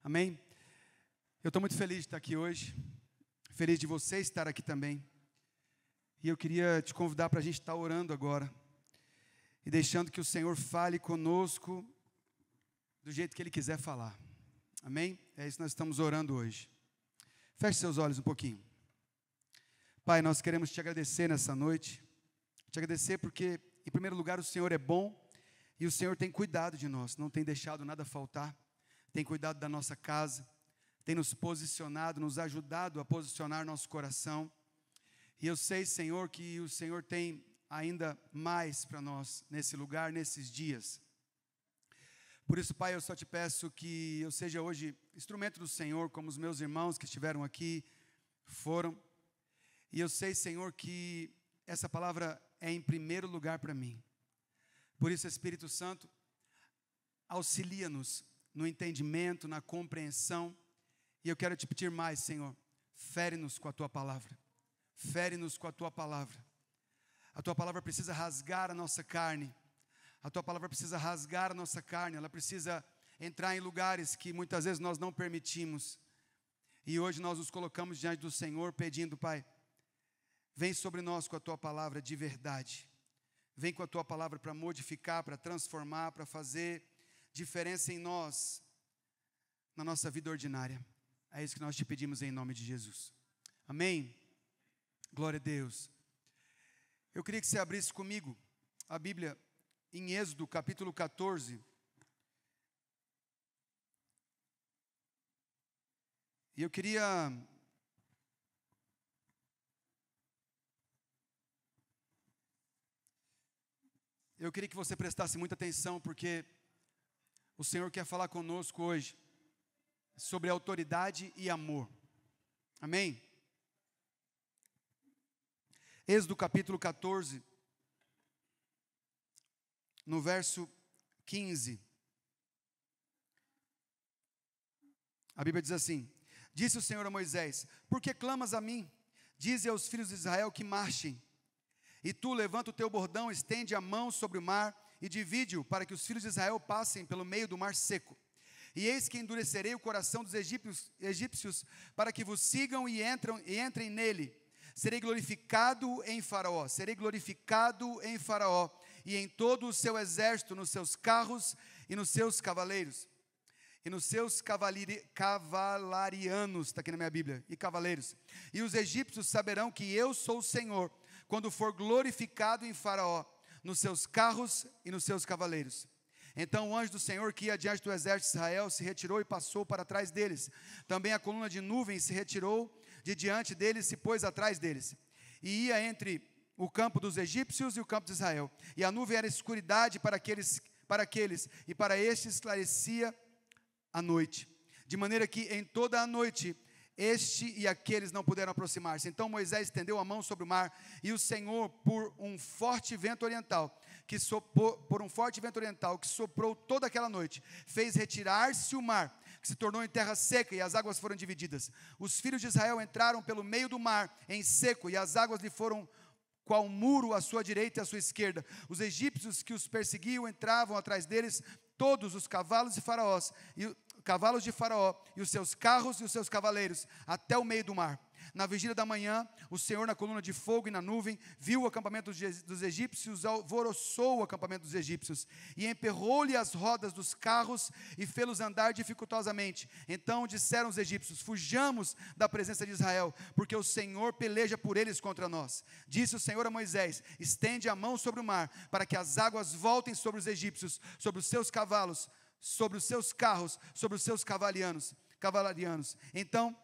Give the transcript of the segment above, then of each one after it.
Amém? Eu estou muito feliz de estar aqui hoje, feliz de você estar aqui também. E eu queria te convidar para a gente estar orando agora e deixando que o Senhor fale conosco do jeito que Ele quiser falar. Amém? É isso que nós estamos orando hoje. Feche seus olhos um pouquinho. Pai, nós queremos te agradecer nessa noite, te agradecer porque, em primeiro lugar, o Senhor é bom e o Senhor tem cuidado de nós, não tem deixado nada faltar, tem cuidado da nossa casa, tem nos posicionado, nos ajudado a posicionar nosso coração. E eu sei, Senhor, que o Senhor tem ainda mais para nós nesse lugar, nesses dias. Por isso, Pai, eu só te peço que eu seja hoje instrumento do Senhor, como os meus irmãos que estiveram aqui foram. E eu sei, Senhor, que essa palavra é em primeiro lugar para mim. Por isso, Espírito Santo, auxilia-nos no entendimento, na compreensão. E eu quero te pedir mais, Senhor, fere-nos com a Tua palavra. Fere-nos com a Tua palavra. A Tua palavra precisa rasgar a nossa carne. A Tua palavra precisa rasgar a nossa carne. Ela precisa entrar em lugares que muitas vezes nós não permitimos. E hoje nós nos colocamos diante do Senhor pedindo, Pai, vem sobre nós com a Tua palavra de verdade. Vem com a Tua palavra para modificar, para transformar, para fazer diferença em nós, na nossa vida ordinária. É isso que nós te pedimos em nome de Jesus. Amém? Glória a Deus. Eu queria que você abrisse comigo a Bíblia em Êxodo, capítulo 14. E eu queria que você prestasse muita atenção, porque o Senhor quer falar conosco hoje sobre autoridade e amor. Amém? Êxodo capítulo 14, no verso 15. A Bíblia diz assim: disse o Senhor a Moisés: por que clamas a mim? Dize aos filhos de Israel que marchem. E tu levanta o teu bordão, estende a mão sobre o mar e divide-o, para que os filhos de Israel passem pelo meio do mar seco. E eis que endurecerei o coração dos egípcios para que vos sigam e entrem nele. Serei glorificado em Faraó, e em todo o seu exército, nos seus carros e nos seus cavaleiros, e nos seus cavalarianos, está aqui na minha Bíblia, e cavaleiros. E os egípcios saberão que eu sou o Senhor, quando for glorificado em Faraó, nos seus carros e nos seus cavaleiros. Então o anjo do Senhor que ia diante do exército de Israel se retirou e passou para trás deles. Também a coluna de nuvem se retirou de diante deles e se pôs atrás deles. E ia entre o campo dos egípcios e o campo de Israel. E a nuvem era escuridade para aqueles, e para estes esclarecia a noite. De maneira que em toda a noite este e aqueles não puderam aproximar-se. Então Moisés estendeu a mão sobre o mar, e o Senhor, por um forte vento oriental que soprou toda aquela noite, fez retirar-se o mar, que se tornou em terra seca, e as águas foram divididas. Os filhos de Israel entraram pelo meio do mar em seco, e as águas lhe foram qual muro à sua direita e à sua esquerda. Os egípcios que os perseguiam entravam atrás deles, todos os cavalos de Faraó e os seus carros e os seus cavaleiros, até o meio do mar. Na vigília da manhã, o Senhor, na coluna de fogo e na nuvem, viu o acampamento dos egípcios, alvoroçou o acampamento dos egípcios, e emperrou-lhe as rodas dos carros, e fê-los andar dificultosamente. Então disseram os egípcios: fujamos da presença de Israel, porque o Senhor peleja por eles contra nós. Disse o Senhor a Moisés: estende a mão sobre o mar, para que as águas voltem sobre os egípcios, sobre os seus cavalos, sobre os seus carros, sobre os seus cavalarianos. Então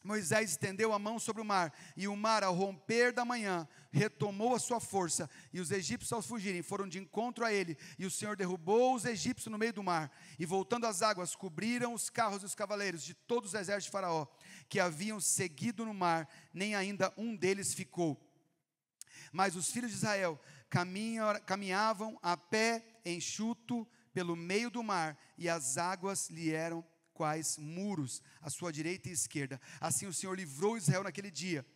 Moisés estendeu a mão sobre o mar, e o mar, ao romper da manhã, retomou a sua força, e os egípcios, ao fugirem, foram de encontro a ele, e o Senhor derrubou os egípcios no meio do mar, e voltando as águas, cobriram os carros e os cavaleiros de todos os exércitos de Faraó, que haviam seguido no mar, nem ainda um deles ficou. Mas os filhos de Israel caminhavam a pé enxuto pelo meio do mar, e as águas lhe eram quais muros, à sua direita e esquerda. Assim o Senhor livrou Israel naquele dia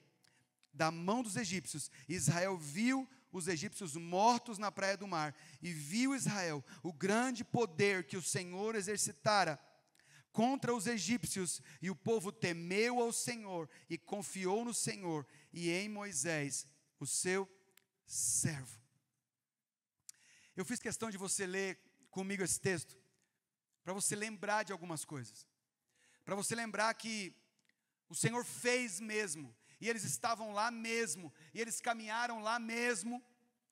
da mão dos egípcios. Israel viu os egípcios mortos na praia do mar, e viu Israel o grande poder que o Senhor exercitara contra os egípcios, e o povo temeu ao Senhor e confiou no Senhor e em Moisés, o seu servo. Eu fiz questão de você ler comigo esse texto, para você lembrar de algumas coisas, para você lembrar que o Senhor fez mesmo, e eles estavam lá mesmo, e eles caminharam lá mesmo,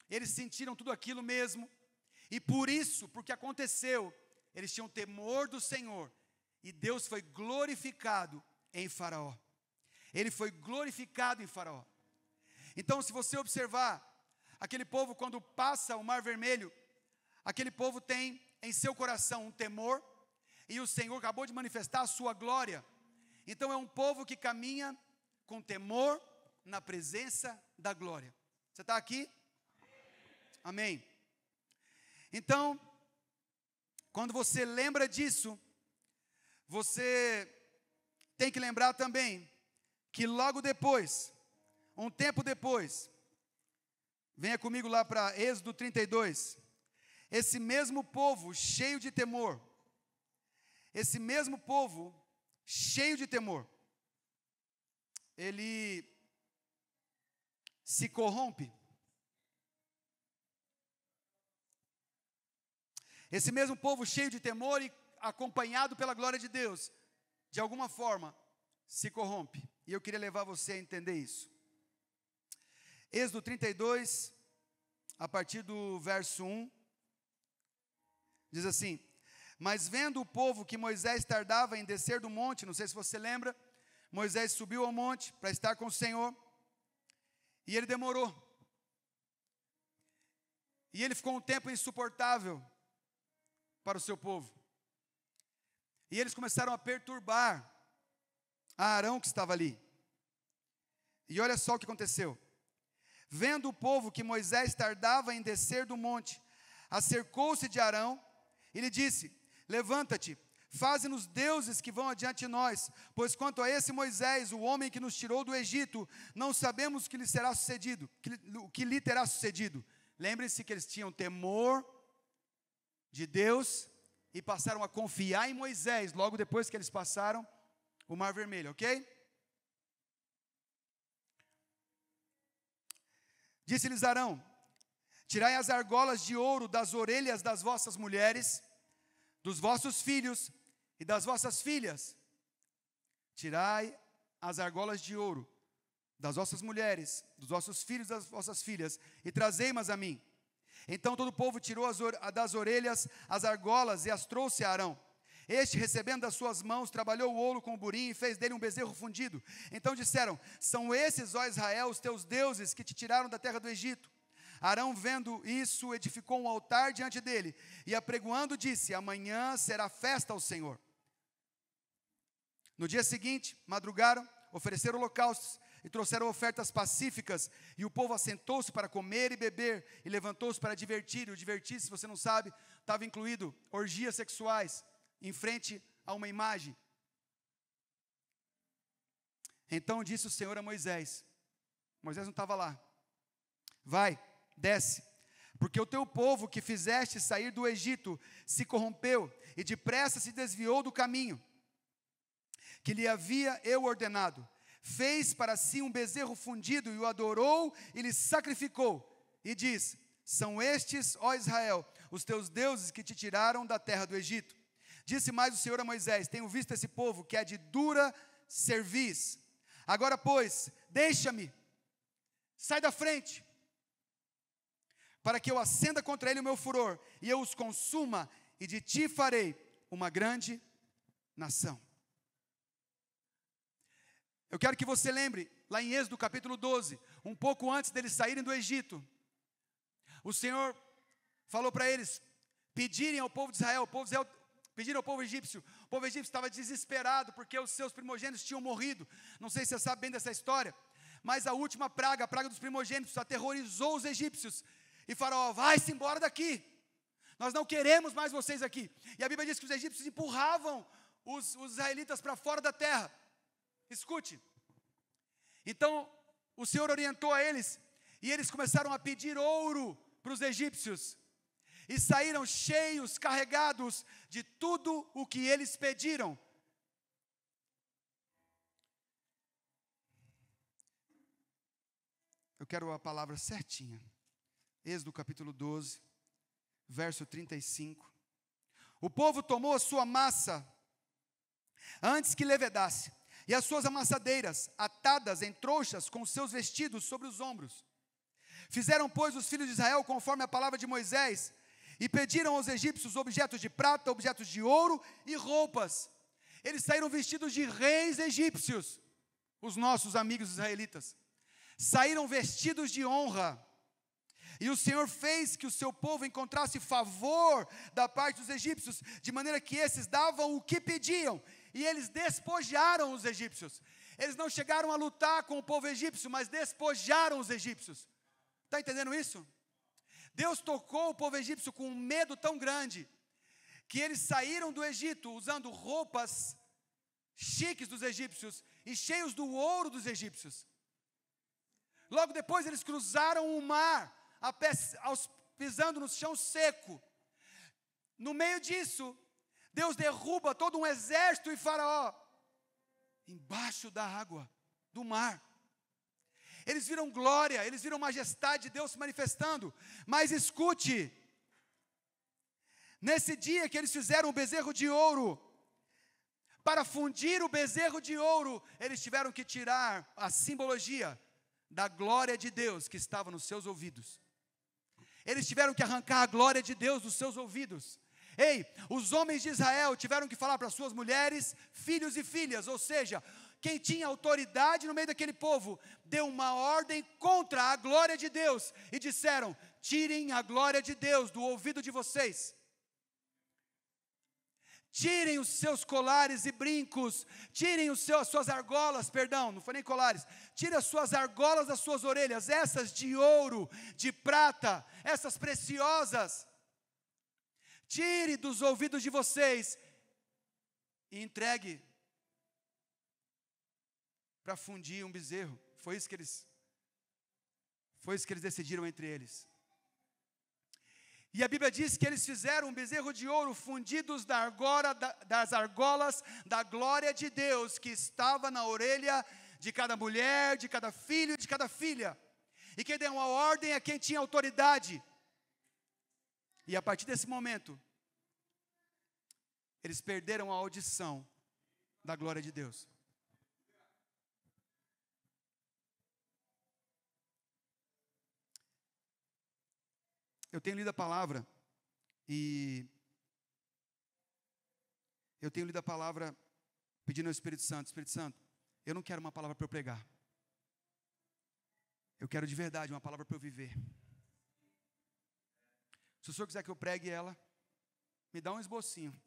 eles sentiram tudo aquilo mesmo, e por isso, porque aconteceu, eles tinham temor do Senhor, e Deus foi glorificado em Faraó. Ele foi glorificado em Faraó. Então, se você observar, aquele povo quando passa o Mar Vermelho, aquele povo tem em seu coração um temor, e o Senhor acabou de manifestar a sua glória. Então é um povo que caminha com temor na presença da glória. Você está aqui? Amém. Então, quando você lembra disso, você tem que lembrar também que logo depois, um tempo depois, venha comigo lá para Êxodo 32, esse mesmo povo cheio de temor, esse mesmo povo cheio de temor, ele se corrompe. Esse mesmo povo cheio de temor e acompanhado pela glória de Deus, de alguma forma, se corrompe. E eu queria levar você a entender isso. Êxodo 32, a partir do verso 1, diz assim: mas vendo o povo que Moisés tardava em descer do monte, não sei se você lembra, Moisés subiu ao monte para estar com o Senhor, e ele demorou, e ele ficou um tempo insuportável para o seu povo, e eles começaram a perturbar a Arão que estava ali, e olha só o que aconteceu. Vendo o povo que Moisés tardava em descer do monte, acercou-se de Arão e lhe disse: levanta-te, faze-nos deuses que vão adiante de nós, pois quanto a esse Moisés, o homem que nos tirou do Egito, não sabemos o que lhe será sucedido, o que lhe terá sucedido. Lembrem-se que eles tinham temor de Deus e passaram a confiar em Moisés, logo depois que eles passaram o Mar Vermelho, ok? Disse-lhes Arão: tirai as argolas de ouro das orelhas das vossas mulheres, dos vossos filhos e das vossas filhas. Tirai as argolas de ouro das vossas mulheres, dos vossos filhos e das vossas filhas, e trazei-mas a mim. Então todo o povo tirou das orelhas as argolas e as trouxe a Arão. Este, recebendo das suas mãos, trabalhou o ouro com o burim e fez dele um bezerro fundido. Então disseram: são esses, ó Israel, os teus deuses que te tiraram da terra do Egito? Arão, vendo isso, edificou um altar diante dele, e apregoando disse: amanhã será festa ao Senhor. No dia seguinte, madrugaram, ofereceram holocaustos, e trouxeram ofertas pacíficas, e o povo assentou-se para comer e beber, e levantou-se para divertir. E o divertir, se você não sabe, estava incluído orgias sexuais, em frente a uma imagem. Então disse o Senhor a Moisés, Moisés não estava lá: vai, desce, porque o teu povo que fizeste sair do Egito se corrompeu, e depressa se desviou do caminho que lhe havia eu ordenado. Fez para si um bezerro fundido, e o adorou, e lhe sacrificou, e diz: são estes, ó Israel, os teus deuses que te tiraram da terra do Egito. Disse mais o Senhor a Moisés: tenho visto esse povo que é de dura cerviz. Agora, pois, deixa-me, sai da frente, para que eu acenda contra ele o meu furor, e eu os consuma, e de ti farei uma grande nação. Eu quero que você lembre, lá em Êxodo capítulo 12, um pouco antes deles saírem do Egito, o Senhor falou para eles pedirem ao povo de Israel, pediram ao povo egípcio. O povo egípcio estava desesperado, porque os seus primogênitos tinham morrido. Não sei se você sabe bem dessa história, mas a última praga, a praga dos primogênitos, aterrorizou os egípcios, e Faraó: vai-se embora daqui, nós não queremos mais vocês aqui. E a Bíblia diz que os egípcios empurravam os israelitas para fora da terra. Escute, então o Senhor orientou a eles, e eles começaram a pedir ouro para os egípcios, e saíram cheios, carregados de tudo o que eles pediram. Eu quero a palavra certinha. Êxodo capítulo 12, verso 35. O povo tomou a sua massa antes que levedasse, e as suas amassadeiras, atadas em trouxas com seus vestidos sobre os ombros. Fizeram, pois, os filhos de Israel conforme a palavra de Moisés, e pediram aos egípcios objetos de prata, objetos de ouro e roupas. Eles saíram vestidos de reis egípcios, os nossos amigos israelitas. Saíram vestidos de honra. E o Senhor fez que o seu povo encontrasse favor da parte dos egípcios, de maneira que esses davam o que pediam, e eles despojaram os egípcios. Eles não chegaram a lutar com o povo egípcio, mas despojaram os egípcios. Está entendendo isso? Deus tocou o povo egípcio com um medo tão grande, que eles saíram do Egito usando roupas chiques dos egípcios e cheios do ouro dos egípcios. Logo depois eles cruzaram o mar, pisando no chão seco. No meio disso, Deus derruba todo um exército e Faraó embaixo da água, do mar. Eles viram glória, eles viram majestade de Deus se manifestando. Mas escute, nesse dia que eles fizeram o bezerro de ouro, para fundir o bezerro de ouro, eles tiveram que tirar a simbologia da glória de Deus que estava nos seus ouvidos. Eles tiveram que arrancar a glória de Deus dos seus ouvidos. Ei, os homens de Israel tiveram que falar para suas mulheres, filhos e filhas, ou seja, quem tinha autoridade no meio daquele povo, deu uma ordem contra a glória de Deus, e disseram, tirem a glória de Deus do ouvido de vocês. Tirem os seus colares e brincos, tirem as suas argolas, não foi nem colares, tirem as suas argolas das suas orelhas, essas de ouro, de prata, essas preciosas, tire dos ouvidos de vocês, e entregue para fundir um bezerro. Foi isso que eles decidiram entre eles. E a Bíblia diz que eles fizeram um bezerro de ouro fundidos das argolas da glória de Deus, que estava na orelha de cada mulher, de cada filho e de cada filha. E quem deu a ordem é quem tinha autoridade. E a partir desse momento, eles perderam a audição da glória de Deus. Eu tenho lido a palavra, e eu tenho lido a palavra pedindo ao Espírito Santo, eu não quero uma palavra para eu pregar. Eu quero de verdade uma palavra para eu viver. Se o Senhor quiser que eu pregue ela, me dá um esbocinho.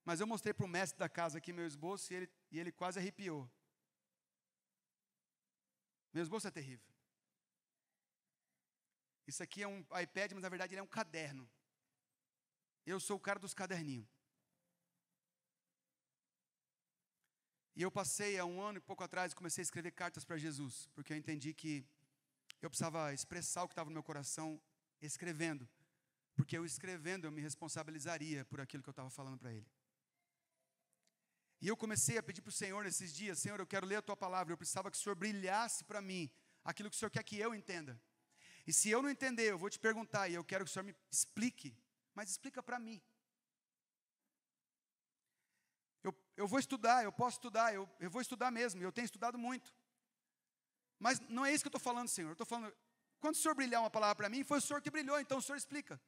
Mas eu mostrei para o mestre da casa aqui meu esboço, e ele quase arrepiou. Meu esboço é terrível. Isso aqui é um iPad, mas na verdade ele é um caderno. Eu sou o cara dos caderninhos. E eu passei há 1 ano e pouco atrás, comecei a escrever cartas para Jesus, porque eu entendi que eu precisava expressar o que estava no meu coração escrevendo, porque eu escrevendo eu me responsabilizaria por aquilo que eu estava falando para Ele. E eu comecei a pedir para o Senhor nesses dias, Senhor, eu quero ler a Tua palavra, eu precisava que o Senhor brilhasse para mim aquilo que o Senhor quer que eu entenda. E se eu não entender, eu vou te perguntar, e eu quero que o Senhor me explique, mas explica para mim. Eu vou estudar, eu posso estudar, eu vou estudar mesmo, eu tenho estudado muito. Mas não é isso que eu estou falando, Senhor. Eu estou falando, quando o Senhor brilhar uma palavra para mim, foi o Senhor que brilhou, então o Senhor explica.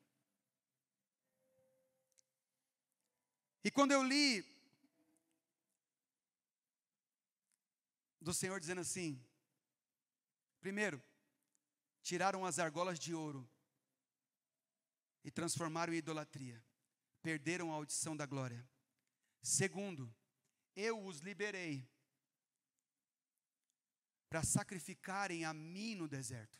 E quando eu li do Senhor dizendo assim, primeiro, tiraram as argolas de ouro e transformaram em idolatria. Perderam a audição da glória. Segundo, eu os liberei para sacrificarem a mim no deserto.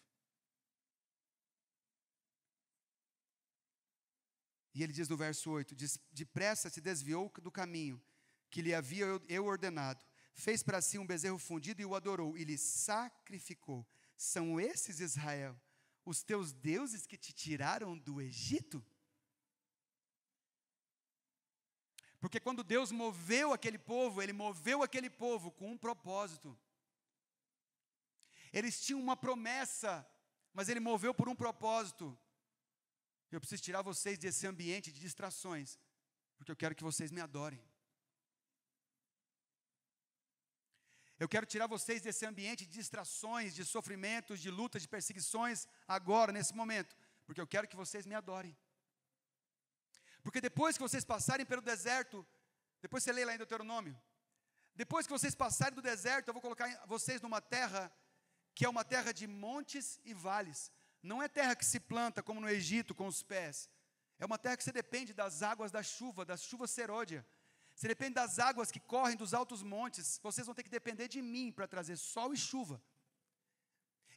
E ele diz no verso 8, depressa se desviou do caminho que lhe havia eu ordenado. Fez para si um bezerro fundido e o adorou, e lhe sacrificou. São esses, Israel, os teus deuses que te tiraram do Egito? Porque quando Deus moveu aquele povo, Ele moveu aquele povo com um propósito. Eles tinham uma promessa, mas ele moveu por um propósito. Eu preciso tirar vocês desse ambiente de distrações, porque eu quero que vocês me adorem. Eu quero tirar vocês desse ambiente de distrações, de sofrimentos, de lutas, de perseguições, agora, nesse momento, porque eu quero que vocês me adorem. Porque depois que vocês passarem pelo deserto, depois você lê lá em Deuteronômio, depois que vocês passarem do deserto, eu vou colocar vocês numa terra, que é uma terra de montes e vales. Não é terra que se planta como no Egito com os pés. É uma terra que você depende das águas da chuva serôdia. Você depende das águas que correm dos altos montes. Vocês vão ter que depender de mim para trazer sol e chuva.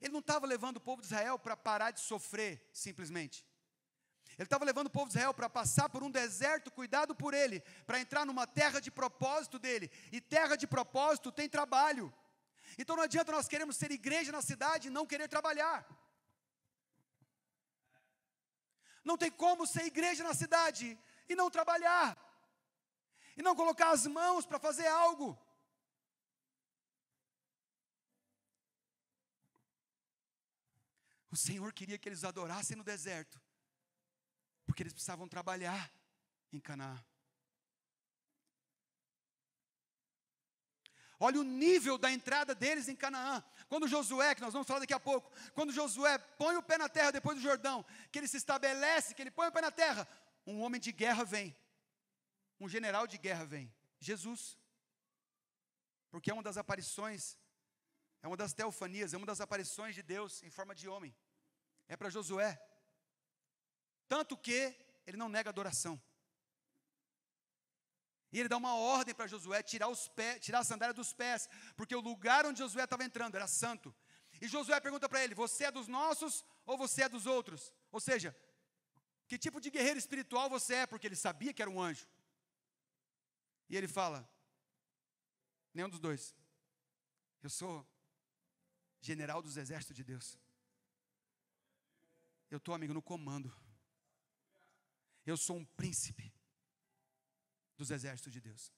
Ele não estava levando o povo de Israel para parar de sofrer, simplesmente. Ele estava levando o povo de Israel para passar por um deserto cuidado por ele, para entrar numa terra de propósito dele. E terra de propósito tem trabalho. Então não adianta nós queremos ser igreja na cidade e não querer trabalhar. Não tem como ser igreja na cidade e não trabalhar. E não colocar as mãos para fazer algo. O Senhor queria que eles adorassem no deserto, porque eles precisavam trabalhar em Canaã. Olha o nível da entrada deles em Canaã. Quando Josué, que nós vamos falar daqui a pouco, quando Josué põe o pé na terra depois do Jordão, que ele se estabelece, que ele põe o pé na terra, um homem de guerra vem. Um general de guerra vem, Jesus. Porque é uma das aparições, é uma das teofanias, é uma das aparições de Deus em forma de homem. É para Josué. Tanto que ele não nega adoração. E ele dá uma ordem para Josué tirar a sandália dos pés, porque o lugar onde Josué estava entrando era santo. E Josué pergunta para ele: você é dos nossos ou você é dos outros? Ou seja, que tipo de guerreiro espiritual você é? Porque ele sabia que era um anjo. E ele fala: nenhum dos dois. Eu sou general dos exércitos de Deus. Eu estou, amigo, no comando. Eu sou um príncipe dos exércitos de Deus.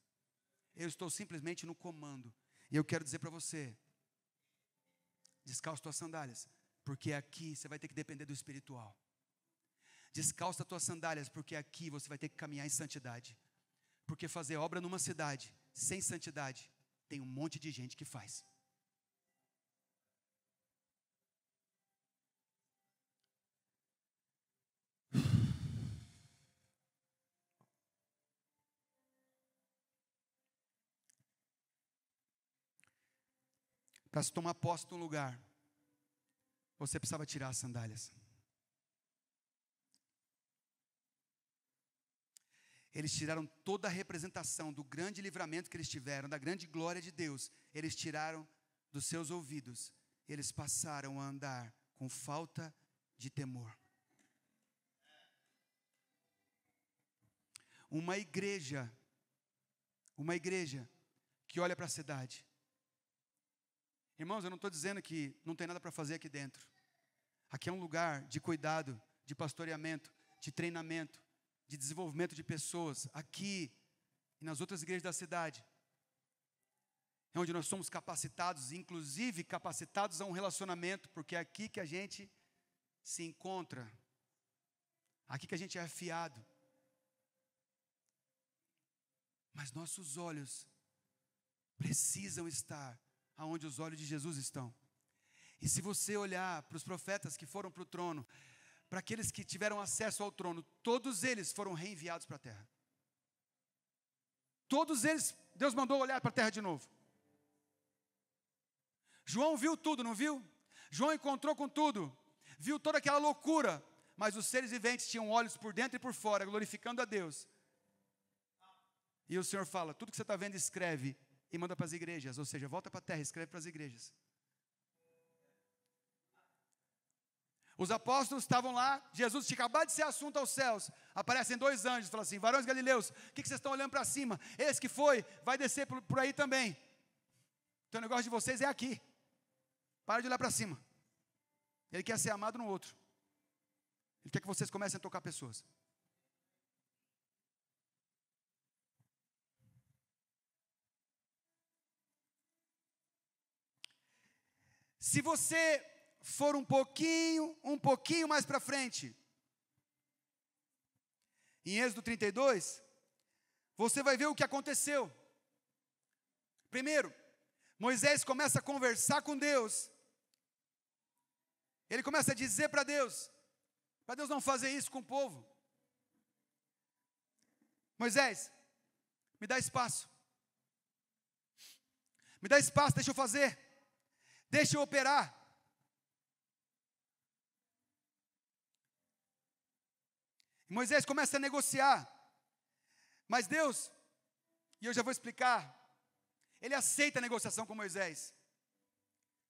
Eu estou simplesmente no comando. E eu quero dizer para você: descalça tuas sandálias, porque aqui você vai ter que depender do espiritual. Descalça tuas sandálias, porque aqui você vai ter que caminhar em santidade. Porque fazer obra numa cidade sem santidade, tem um monte de gente que faz. Para se tomar posse de um lugar, você precisava tirar as sandálias. Eles tiraram toda a representação do grande livramento que eles tiveram, da grande glória de Deus. Eles tiraram dos seus ouvidos. Eles passaram a andar com falta de temor. Uma igreja que olha para a cidade. Irmãos, eu não estou dizendo que não tem nada para fazer aqui dentro. Aqui é um lugar de cuidado, de pastoreamento, de treinamento, de desenvolvimento de pessoas. Aqui e nas outras igrejas da cidade, é onde nós somos capacitados, inclusive capacitados a um relacionamento, porque é aqui que a gente se encontra, aqui que a gente é afiado. Mas nossos olhos precisam estar aonde os olhos de Jesus estão. E se você olhar para os profetas que foram para o trono, para aqueles que tiveram acesso ao trono, todos eles foram reenviados para a terra. Todos eles, Deus mandou olhar para a terra de novo. João viu tudo, não viu? João encontrou com tudo, viu toda aquela loucura, mas os seres viventes tinham olhos por dentro e por fora, glorificando a Deus. E o Senhor fala: tudo que você está vendo, escreve e manda para as igrejas. Ou seja, volta para a terra, escreve para as igrejas. Os apóstolos estavam lá, Jesus tinha acabado de ser assunto aos céus. Aparecem dois anjos, falam assim: varões galileus, o que vocês estão olhando para cima? Esse que foi, vai descer por aí também. Então o negócio de vocês é aqui. Para de olhar para cima. Ele quer ser amado no outro. Ele quer que vocês comecem a tocar pessoas. Se você for um pouquinho mais para frente, em Êxodo 32, você vai ver o que aconteceu. Primeiro, Moisés começa a conversar com Deus. Ele começa a dizer para Deus não fazer isso com o povo. Moisés, me dá espaço. Me dá espaço, deixa eu fazer. Deixa eu operar. Moisés começa a negociar. Mas Deus, e eu já vou explicar, ele aceita a negociação com Moisés.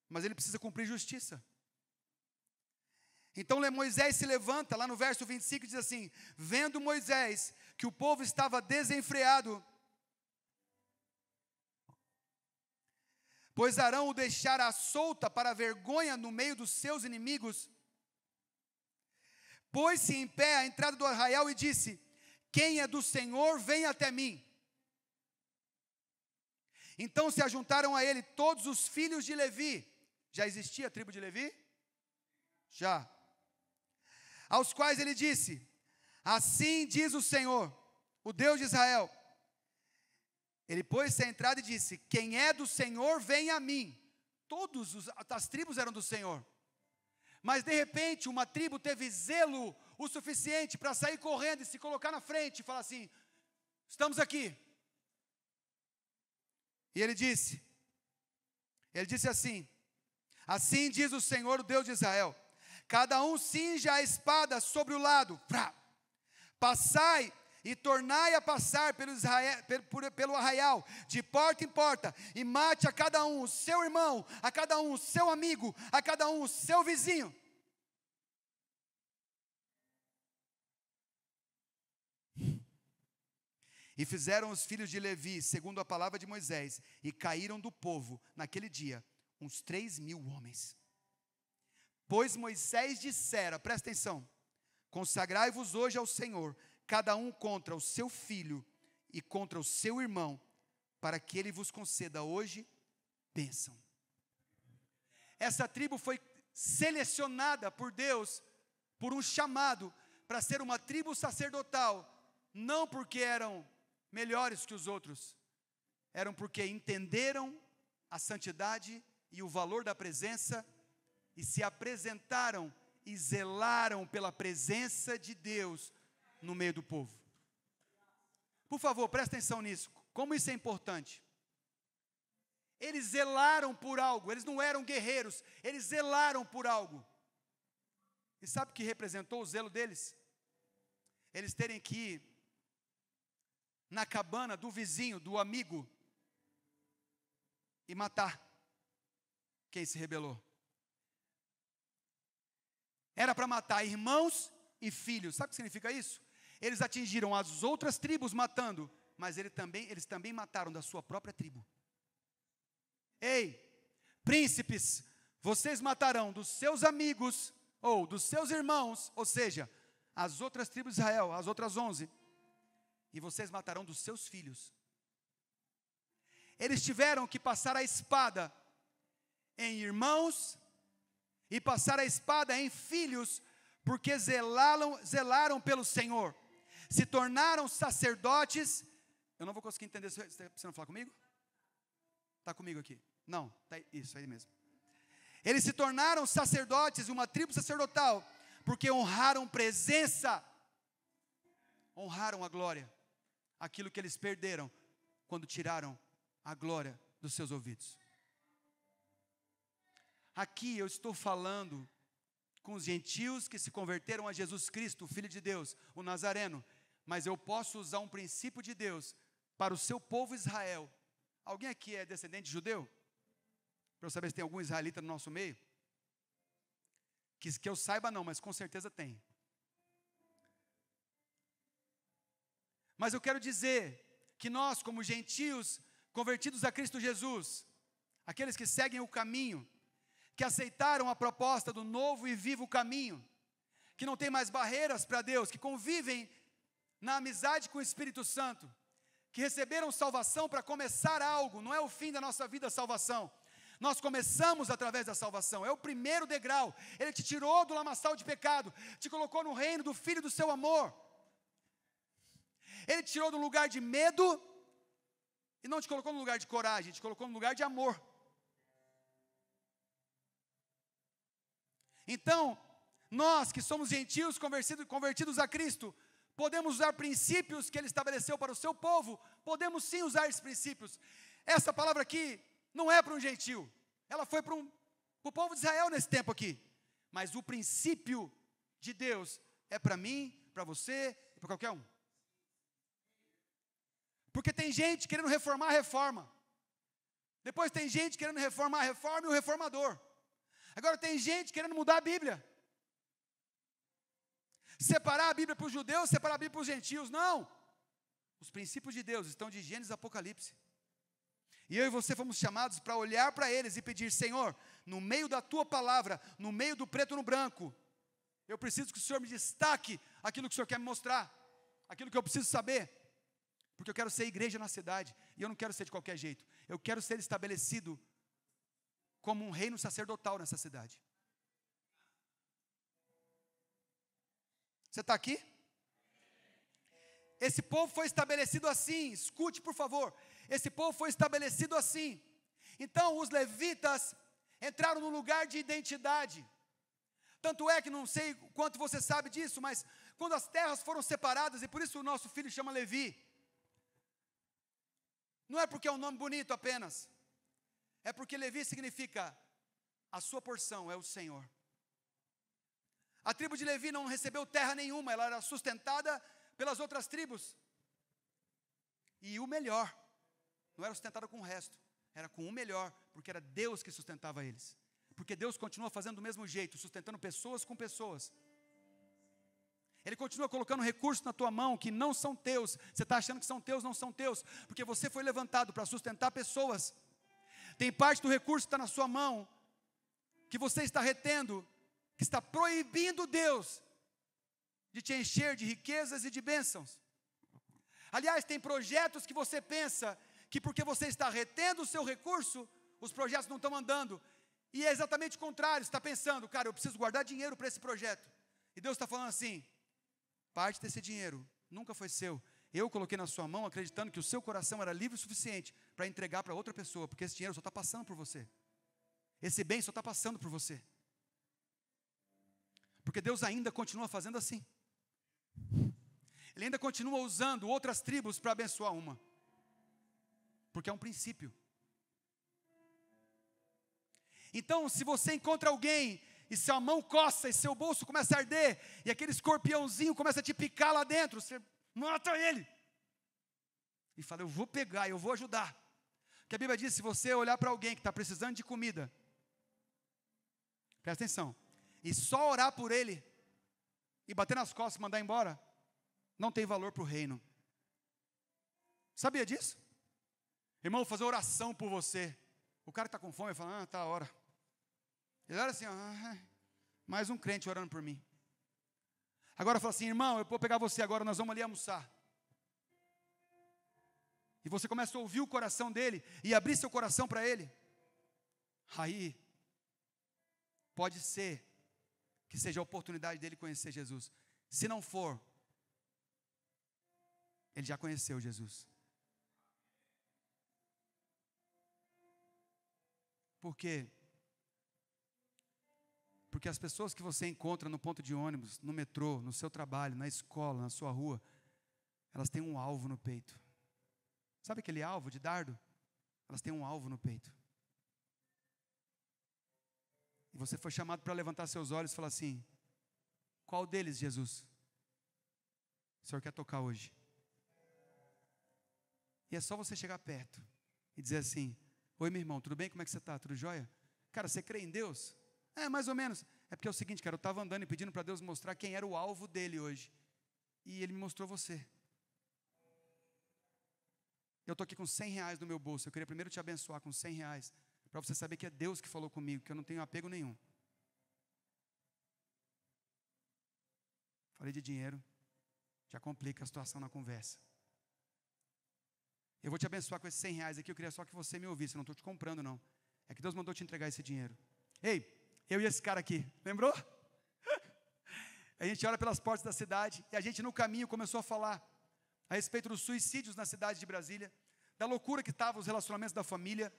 Mas ele precisa cumprir justiça. Então Moisés se levanta, lá no verso 25, diz assim: vendo Moisés que o povo estava desenfreado, pois Arão o deixara solta para a vergonha no meio dos seus inimigos, pôs-se em pé à entrada do arraial e disse: quem é do Senhor, vem até mim. Então se ajuntaram a ele todos os filhos de Levi. Já existia a tribo de Levi? Já. Aos quais ele disse: assim diz o Senhor, o Deus de Israel. Ele pôs-se à entrada e disse: quem é do Senhor, vem a mim. Todas as tribos eram do Senhor. Mas de repente uma tribo teve zelo o suficiente para sair correndo e se colocar na frente e falar assim: estamos aqui. E ele disse assim: assim diz o Senhor, o Deus de Israel, cada um cinja a espada sobre o lado, passai e tornai a passar pelo arraial, de porta em porta, e mate a cada um o seu irmão, a cada um o seu amigo, a cada um o seu vizinho. E fizeram os filhos de Levi, segundo a palavra de Moisés, e caíram do povo, naquele dia, uns 3.000 homens. Pois Moisés dissera, presta atenção: consagrai-vos hoje ao Senhor, cada um contra o seu filho e contra o seu irmão, para que ele vos conceda hoje bênção. Essa tribo foi selecionada por Deus, por um chamado, para ser uma tribo sacerdotal, não porque eram melhores que os outros, eram porque entenderam a santidade e o valor da presença, e se apresentaram e zelaram pela presença de Deus no meio do povo. Por favor, presta atenção nisso, como isso é importante. Eles zelaram por algo, eles não eram guerreiros, eles zelaram por algo. E sabe o que representou o zelo deles? Eles terem que ir na cabana do vizinho, do amigo, e matar quem se rebelou. Era para matar irmãos e filhos. Sabe o que significa isso? Eles atingiram as outras tribos matando, mas eles também mataram da sua própria tribo. Ei, príncipes, vocês matarão dos seus amigos, ou dos seus irmãos, ou seja, as outras tribos de Israel, as outras 11, e vocês matarão dos seus filhos. Eles tiveram que passar a espada em irmãos, e passar a espada em filhos, porque zelaram pelo Senhor, se tornaram sacerdotes. Eu não vou conseguir entender, você não falar comigo? Está comigo aqui? Não, tá, isso aí mesmo. Eles se tornaram sacerdotes, uma tribo sacerdotal, porque honraram presença, honraram a glória, aquilo que eles perderam, quando tiraram a glória dos seus ouvidos. Aqui eu estou falando com os gentios que se converteram a Jesus Cristo, o Filho de Deus, o Nazareno, mas eu posso usar um princípio de Deus para o seu povo Israel. Alguém aqui é descendente de judeu? Para eu saber se tem algum israelita no nosso meio? Que eu saiba não, mas com certeza tem. Mas eu quero dizer que nós, como gentios convertidos a Cristo Jesus, aqueles que seguem o caminho, que aceitaram a proposta do novo e vivo caminho, que não tem mais barreiras para Deus, que convivem na amizade com o Espírito Santo, que receberam salvação para começar algo, não é o fim da nossa vida a salvação. Nós começamos através da salvação, é o primeiro degrau. Ele te tirou do lamaçal de pecado, te colocou no reino do Filho do seu amor. Ele te tirou do lugar de medo e não te colocou no lugar de coragem, te colocou no lugar de amor. Então, nós que somos gentios convertidos a Cristo, podemos usar princípios que Ele estabeleceu para o seu povo, podemos sim usar esses princípios. Essa palavra aqui não é para um gentio, ela foi para o povo de Israel nesse tempo aqui. Mas o princípio de Deus é para mim, para você e para qualquer um. Porque tem gente querendo reformar a reforma. Depois tem gente querendo reformar a reforma e o reformador. Agora tem gente querendo mudar a Bíblia. Separar a Bíblia para os judeus, separar a Bíblia para os gentios. Não. Os princípios de Deus estão de Gênesis e Apocalipse. E eu e você fomos chamados para olhar para eles e pedir: Senhor, no meio da tua palavra, no meio do preto no branco, eu preciso que o Senhor me destaque aquilo que o Senhor quer me mostrar, aquilo que eu preciso saber, porque eu quero ser igreja na cidade, e eu não quero ser de qualquer jeito, eu quero ser estabelecido como um reino sacerdotal nessa cidade. Você está aqui? Esse povo foi estabelecido assim, escute por favor, esse povo foi estabelecido assim. Então os levitas entraram no lugar de identidade. Tanto é que não sei quanto você sabe disso, mas quando as terras foram separadas, e por isso o nosso filho chama Levi, não é porque é um nome bonito apenas, é porque Levi significa a sua porção é o Senhor. A tribo de Levi não recebeu terra nenhuma, ela era sustentada pelas outras tribos. E o melhor, não era sustentada com o resto, era com o melhor, porque era Deus que sustentava eles. Porque Deus continua fazendo do mesmo jeito, sustentando pessoas com pessoas. Ele continua colocando recursos na tua mão que não são teus. Você está achando que são teus, não são teus, porque você foi levantado para sustentar pessoas. Tem parte do recurso que está na sua mão, que você está retendo, que está proibindo Deus de te encher de riquezas e de bênçãos. Aliás, tem projetos que você pensa que porque você está retendo o seu recurso, os projetos não estão andando. E é exatamente o contrário, você está pensando: cara, eu preciso guardar dinheiro para esse projeto. E Deus está falando assim: parte desse dinheiro nunca foi seu. Eu coloquei na sua mão acreditando que o seu coração era livre o suficiente para entregar para outra pessoa, porque esse dinheiro só está passando por você. Esse bem só está passando por você. Porque Deus ainda continua fazendo assim. Ele ainda continua usando outras tribos para abençoar uma. Porque é um princípio. Então, se você encontra alguém e sua mão coça e seu bolso começa a arder e aquele escorpiãozinho começa a te picar lá dentro, você mata ele. E fala: eu vou pegar, eu vou ajudar. Porque a Bíblia diz: se você olhar para alguém que está precisando de comida, presta atenção, e só orar por ele, e bater nas costas e mandar embora, não tem valor para o reino. Sabia disso? Irmão, vou fazer oração por você. O cara que está com fome fala: tá a hora. Ele olha assim: mais um crente orando por mim. Agora fala assim: irmão, eu vou pegar você agora, nós vamos ali almoçar. E você começa a ouvir o coração dele e abrir seu coração para ele. Aí, pode ser que seja a oportunidade dele conhecer Jesus. Se não for, ele já conheceu Jesus. Por quê? Porque as pessoas que você encontra no ponto de ônibus, no metrô, no seu trabalho, na escola, na sua rua, elas têm um alvo no peito. Sabe aquele alvo de dardo? Elas têm um alvo no peito. E você foi chamado para levantar seus olhos e falar assim: qual deles, Jesus, o Senhor quer tocar hoje? E é só você chegar perto e dizer assim: oi, meu irmão, tudo bem? Como é que você está? Tudo jóia? Cara, você crê em Deus? É, mais ou menos. É porque é o seguinte, cara, eu estava andando e pedindo para Deus mostrar quem era o alvo dele hoje. E Ele me mostrou você. Eu estou aqui com R$100 no meu bolso. Eu queria primeiro te abençoar com R$100, para você saber que é Deus que falou comigo, que eu não tenho apego nenhum. Falei de dinheiro, já complica a situação na conversa. Eu vou te abençoar com esses R$100 aqui, eu queria só que você me ouvisse, eu não estou te comprando não. É que Deus mandou te entregar esse dinheiro. Ei, eu e esse cara aqui, lembrou? A gente olha pelas portas da cidade, e a gente no caminho começou a falar a respeito dos suicídios na cidade de Brasília, da loucura que estavam os relacionamentos da família,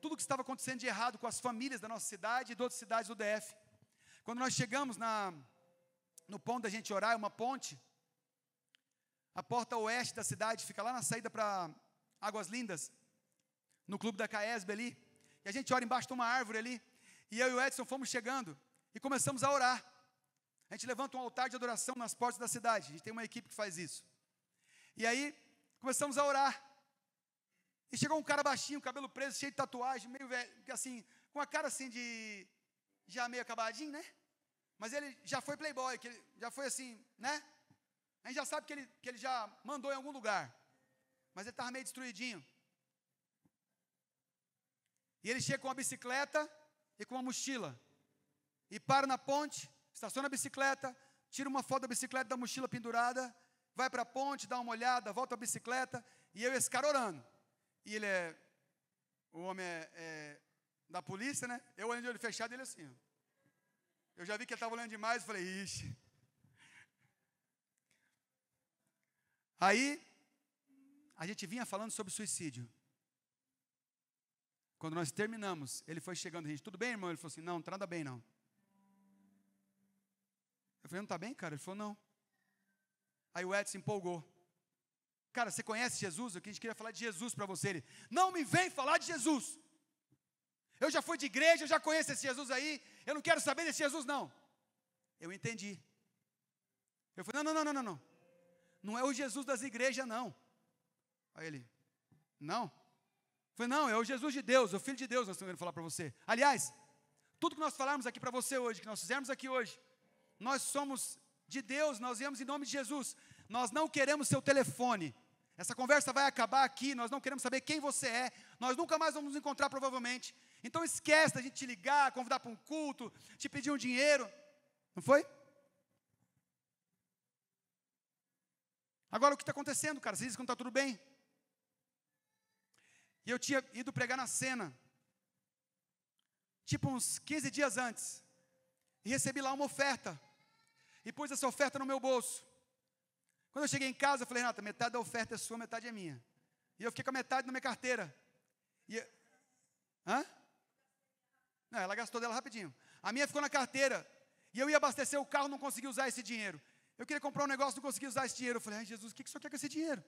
tudo que estava acontecendo de errado com as famílias da nossa cidade e de outras cidades do DF. Quando nós chegamos no ponto da gente orar, é uma ponte, a porta oeste da cidade, fica lá na saída para Águas Lindas, no clube da Caesb ali, e a gente ora embaixo de uma árvore ali, e eu e o Edson fomos chegando, e começamos a orar. A gente levanta um altar de adoração nas portas da cidade, a gente tem uma equipe que faz isso. E aí, começamos a orar, e chegou um cara baixinho, cabelo preso, cheio de tatuagem, meio velho, assim, com a cara assim de, já meio acabadinho, né? Mas ele já foi playboy, que ele já foi assim, né? A gente já sabe que ele já mandou em algum lugar, mas ele estava meio destruidinho. E ele chega com uma bicicleta e com uma mochila, e para na ponte, estaciona a bicicleta, tira uma foto da bicicleta, da mochila pendurada, vai para a ponte, dá uma olhada, volta a bicicleta, e eu e esse cara orando. E ele o homem é da polícia, né? Eu olhando de olho fechado, ele assim, ó. Eu já vi que ele estava olhando demais, e falei, ixi. Aí, a gente vinha falando sobre suicídio. Quando nós terminamos, ele foi chegando, a gente, tudo bem, irmão? Ele falou assim, não, não está nada bem, não. Eu falei, não está bem, cara? Ele falou, não. Aí o Edson empolgou. Cara, você conhece Jesus? A gente queria falar de Jesus para você. Ele, não me vem falar de Jesus. Eu já fui de igreja, eu já conheço esse Jesus aí, eu não quero saber desse Jesus, não. Eu entendi. Eu falei, não. Não é o Jesus das igrejas, não. Aí ele, não. Eu falei, não, é o Jesus de Deus, é o Filho de Deus, nós estamos querendo falar para você. Aliás, tudo que nós falarmos aqui para você hoje, que nós fizermos aqui hoje, nós somos de Deus, nós viemos em nome de Jesus. Nós não queremos seu telefone. Essa conversa vai acabar aqui, nós não queremos saber quem você é, nós nunca mais vamos nos encontrar provavelmente. Então esquece da gente te ligar, convidar para um culto, te pedir um dinheiro. Não foi? Agora o que está acontecendo, cara? Você diz que não está tudo bem? E eu tinha ido pregar na Sena, tipo uns 15 dias antes, e recebi lá uma oferta, e pus essa oferta no meu bolso. Quando eu cheguei em casa, eu falei, Renata, metade da oferta é sua, metade é minha. E eu fiquei com a metade na minha carteira. Hã? Não, ela gastou dela rapidinho. A minha ficou na carteira. E eu ia abastecer o carro, não consegui usar esse dinheiro. Eu queria comprar um negócio, não consegui usar esse dinheiro. Eu falei, ai Jesus, o que o senhor quer com esse dinheiro?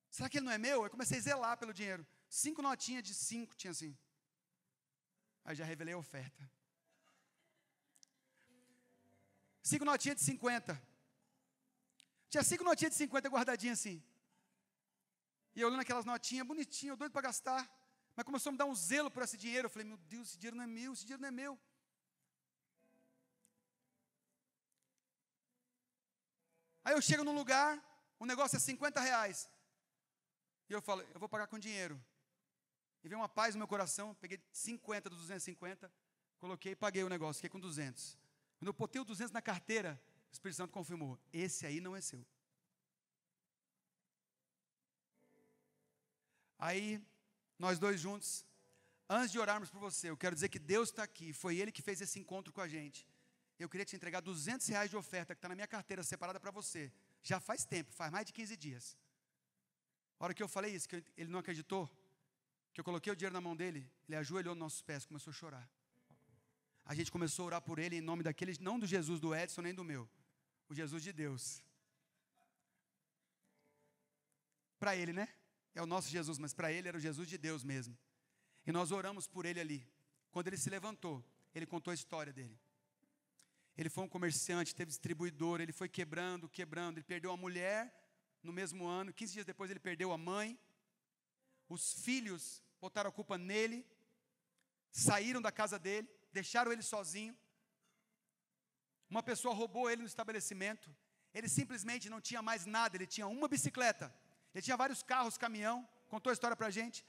Será que ele não é meu? Eu comecei a zelar pelo dinheiro. 5 notinhas de 5 tinha assim. Aí já revelei a oferta. 5 notinhas de 50. Tinha 5 notinhas de 50 guardadinhas assim. E eu olhando aquelas notinhas bonitinhas, eu doido para gastar. Mas começou a me dar um zelo por esse dinheiro. Eu falei, meu Deus, esse dinheiro não é meu, esse dinheiro não é meu. Aí eu chego num lugar, o negócio é R$50. E eu falo, eu vou pagar com dinheiro. E veio uma paz no meu coração, peguei 50 dos 250, coloquei e paguei o negócio, fiquei com 200. Quando eu botei o 200 na carteira, o Espírito Santo confirmou, esse aí não é seu. Aí, nós dois juntos, antes de orarmos por você, eu quero dizer que Deus está aqui, foi Ele que fez esse encontro com a gente. Eu queria te entregar R$200 de oferta, que está na minha carteira, separada para você. Já faz tempo, faz mais de 15 dias. A hora que eu falei isso, que ele não acreditou, que eu coloquei o dinheiro na mão dele, ele ajoelhou nos nossos pés, começou a chorar. A gente começou a orar por ele em nome daquele, não do Jesus do Edson, nem do meu, o Jesus de Deus. Para ele, né? É o nosso Jesus, mas para ele era o Jesus de Deus mesmo. E nós oramos por ele ali. Quando ele se levantou, ele contou a história dele. Ele foi um comerciante, teve distribuidor, ele foi quebrando, ele perdeu a mulher no mesmo ano, 15 dias depois ele perdeu a mãe. Os filhos botaram a culpa nele, saíram da casa dele, deixaram ele sozinho. Uma pessoa roubou ele no estabelecimento. Ele simplesmente não tinha mais nada, ele tinha uma bicicleta. Ele tinha vários carros, caminhão, contou a história para a gente.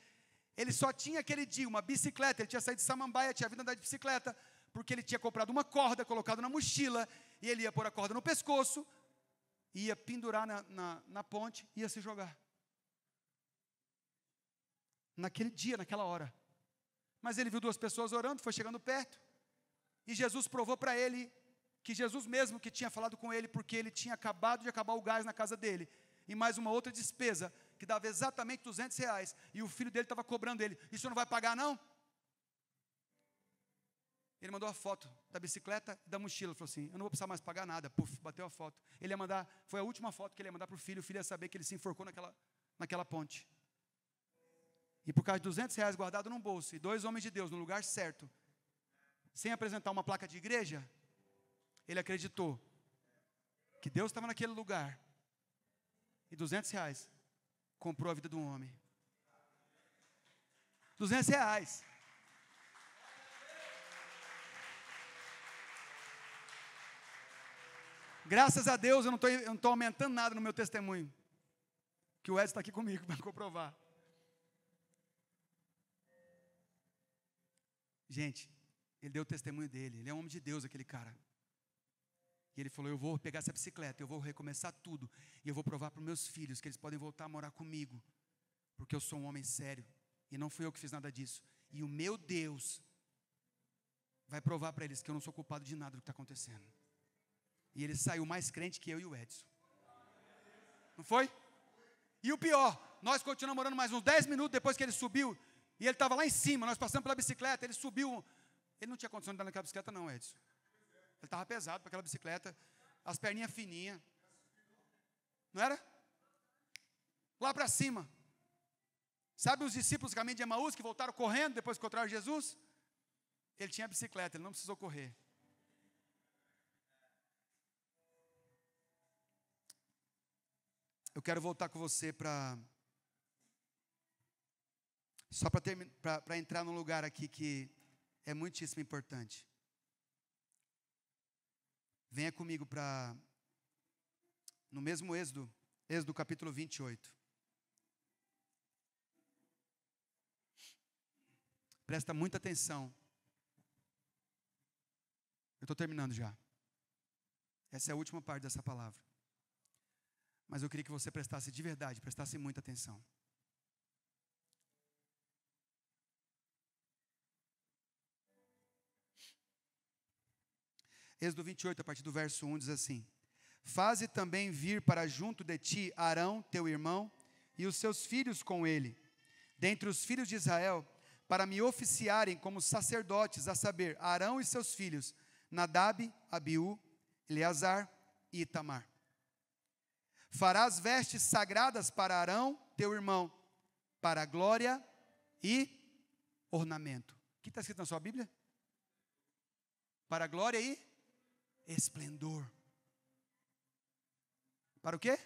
Ele só tinha aquele dia uma bicicleta, ele tinha saído de Samambaia, tinha vindo andar de bicicleta, porque ele tinha comprado uma corda, colocado na mochila, e ele ia pôr a corda no pescoço, ia pendurar na ponte, ia se jogar. Naquele dia, naquela hora. Mas ele viu duas pessoas orando, foi chegando perto. E Jesus provou para ele que Jesus mesmo que tinha falado com ele, porque ele tinha acabado de acabar o gás na casa dele. E mais uma outra despesa, que dava exatamente R$200. E o filho dele estava cobrando ele. Isso não vai pagar não? Ele mandou a foto da bicicleta e da mochila. Falou assim, eu não vou precisar mais pagar nada. Puf, bateu a foto. Ele ia mandar, foi a última foto que ele ia mandar para o filho ia saber que ele se enforcou naquela ponte. E por causa de R$200 guardado num bolso, e 2 homens de Deus no lugar certo, sem apresentar uma placa de igreja, ele acreditou que Deus estava naquele lugar. E R$200 comprou a vida de um homem. R$200. Graças a Deus eu não estou aumentando nada no meu testemunho. Que o Edson está aqui comigo para comprovar. Gente, ele deu o testemunho dele. Ele é um homem de Deus, aquele cara. E ele falou, eu vou pegar essa bicicleta, eu vou recomeçar tudo. E eu vou provar para os meus filhos que eles podem voltar a morar comigo. Porque eu sou um homem sério. E não fui eu que fiz nada disso. E o meu Deus vai provar para eles que eu não sou culpado de nada do que está acontecendo. E ele saiu mais crente que eu e o Edson. Não foi? E o pior, nós continuamos morando mais uns 10 minutos depois que ele subiu. E ele estava lá em cima, nós passamos pela bicicleta, ele subiu. Ele não tinha condição de andar naquela bicicleta não, Edson. Ele estava pesado para aquela bicicleta, as perninhas fininhas. Não era? Lá para cima. Sabe os discípulos do caminho de Emaús que voltaram correndo depois que encontraram Jesus? Ele tinha bicicleta, ele não precisou correr. Eu quero voltar com você só para entrar num lugar aqui que é muitíssimo importante. Venha comigo no mesmo Êxodo capítulo 28. Presta muita atenção. Eu estou terminando já. Essa é a última parte dessa palavra. Mas eu queria que você prestasse de verdade, prestasse muita atenção. Êxodo 28, a partir do verso 1, diz assim: Faze também vir para junto de ti Arão, teu irmão, e os seus filhos com ele, dentre os filhos de Israel, para me oficiarem como sacerdotes, a saber, Arão e seus filhos, Nadab, Abiú, Eleazar e Itamar. Farás vestes sagradas para Arão, teu irmão, para glória e ornamento. O que está escrito na sua Bíblia? Para glória e esplendor. Para o quê?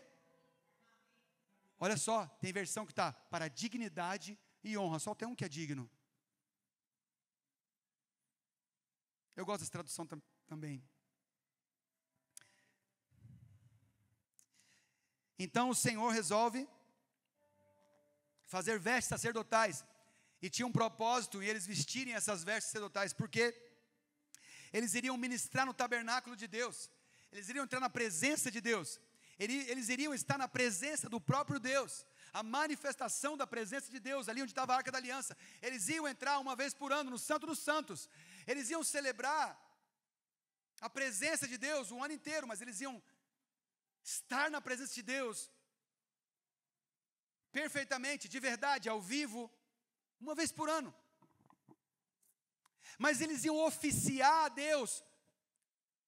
Olha só, tem versão que está para dignidade e honra. Só tem um que é digno. Eu gosto dessa tradução também. Então o Senhor resolve fazer vestes sacerdotais. E tinha um propósito em eles vestirem essas vestes sacerdotais, porque eles iriam ministrar no tabernáculo de Deus. Eles iriam entrar na presença de Deus. Eles iriam estar na presença do próprio Deus. A manifestação da presença de Deus, ali onde estava a Arca da Aliança. Eles iam entrar uma vez por ano no Santo dos Santos. Eles iam celebrar a presença de Deus o ano inteiro, mas eles iam estar na presença de Deus perfeitamente, de verdade, ao vivo, uma vez por ano. Mas eles iam oficiar a Deus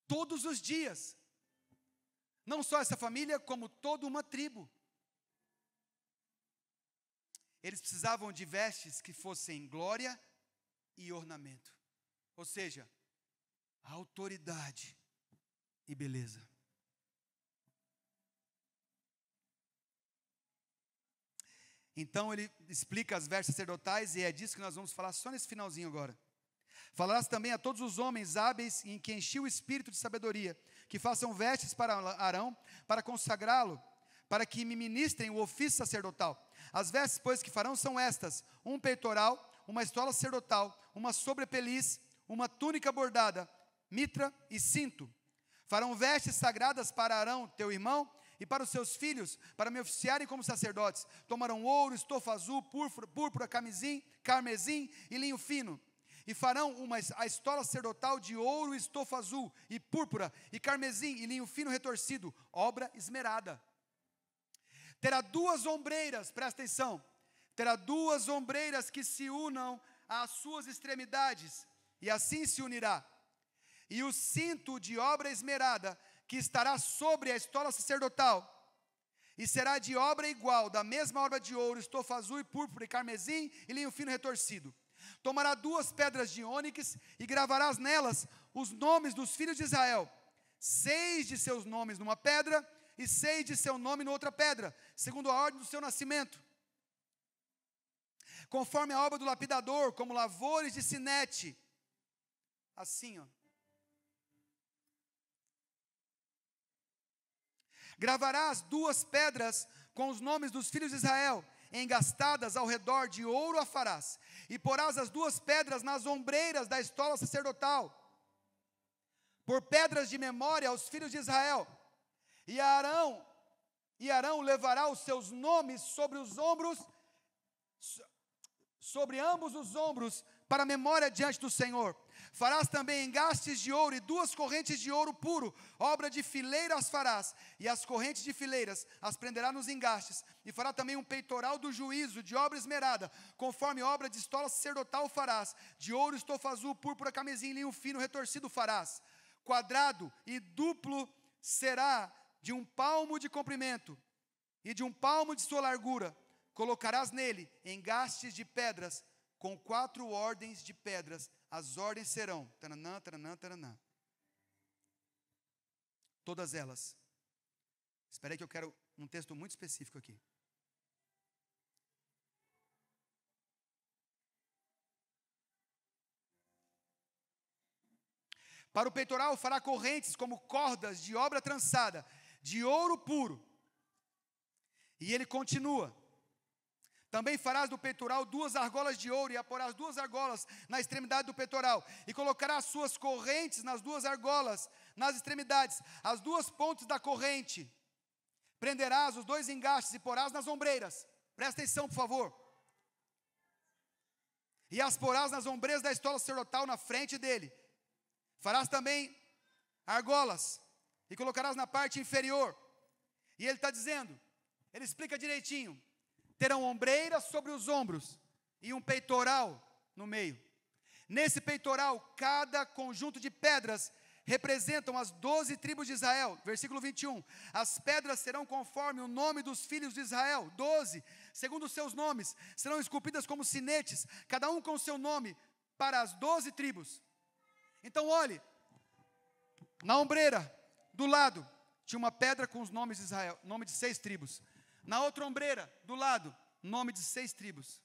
todos os dias. Não só essa família, como toda uma tribo. Eles precisavam de vestes que fossem glória e ornamento. Ou seja, autoridade e beleza. Então ele explica as vestes sacerdotais, e é disso que nós vamos falar só nesse finalzinho agora. Falarás também a todos os homens hábeis em que enchi o espírito de sabedoria, que façam vestes para Arão, para consagrá-lo, para que me ministrem o ofício sacerdotal. As vestes, pois, que farão são estas: um peitoral, uma estola sacerdotal, uma sobrepeliz, uma túnica bordada, mitra e cinto. Farão vestes sagradas para Arão, teu irmão, e para os seus filhos, para me oficiarem como sacerdotes. Tomarão ouro, estofa azul, púrpura, carmesim e linho fino. E farão a estola sacerdotal de ouro, estofa azul, e púrpura, e carmesim, e linho fino retorcido, obra esmerada. Terá 2 ombreiras, presta atenção, terá 2 ombreiras que se unam às suas extremidades, e assim se unirá. E o cinto de obra esmerada, que estará sobre a estola sacerdotal, e será de obra igual, da mesma obra de ouro, estofa azul e púrpura, e carmesim, e linho fino retorcido. Tomará 2 pedras de ônix, e gravarás nelas os nomes dos filhos de Israel, 6 de seus nomes numa pedra, e 6 de seu nome noutra pedra, segundo a ordem do seu nascimento, conforme a obra do lapidador, como lavores de sinete, assim, Gravarás 2 pedras com os nomes dos filhos de Israel, engastadas ao redor de ouro a farás, e porás as 2 pedras nas ombreiras da estola sacerdotal, por pedras de memória aos filhos de Israel. E Arão levará os seus nomes sobre os ombros, sobre ambos os ombros, para memória diante do Senhor. Farás também engastes de ouro e 2 correntes de ouro puro, obra de fileira as farás, e as correntes de fileiras as prenderá nos engastes. E fará também um peitoral do juízo, de obra esmerada, conforme obra de estola sacerdotal farás, de ouro, estofa azul, púrpura, carmesim, linho fino retorcido farás. Quadrado e duplo será, de 1 palmo de comprimento, e de 1 palmo de sua largura. Colocarás nele engastes de pedras, com 4 ordens de pedras. As ordens serão, taranã, taranã, taranã. Todas elas. Espera aí que eu quero um texto muito específico aqui. Para o peitoral fará correntes como cordas de obra trançada, de ouro puro. E ele continua. Também farás do peitoral 2 argolas de ouro, e aporás 2 argolas na extremidade do peitoral, e colocarás suas correntes nas 2 argolas, nas extremidades, as 2 pontas da corrente. Prenderás os 2 engastes e porás nas ombreiras. Presta atenção, por favor. E as porás nas ombreiras da estola sacerdotal na frente dele. Farás também argolas, e colocarás na parte inferior. E ele está dizendo, ele explica direitinho. Terão ombreiras sobre os ombros e um peitoral no meio. Nesse peitoral, cada conjunto de pedras representam as 12 tribos de Israel. Versículo 21. As pedras serão conforme o nome dos filhos de Israel, 12, segundo os seus nomes. Serão esculpidas como sinetes, cada um com o seu nome, para as 12 tribos. Então olhe, na ombreira, do lado, tinha uma pedra com os nomes de Israel, nome de 6 tribos. Na outra ombreira, do lado, nome de 6 tribos.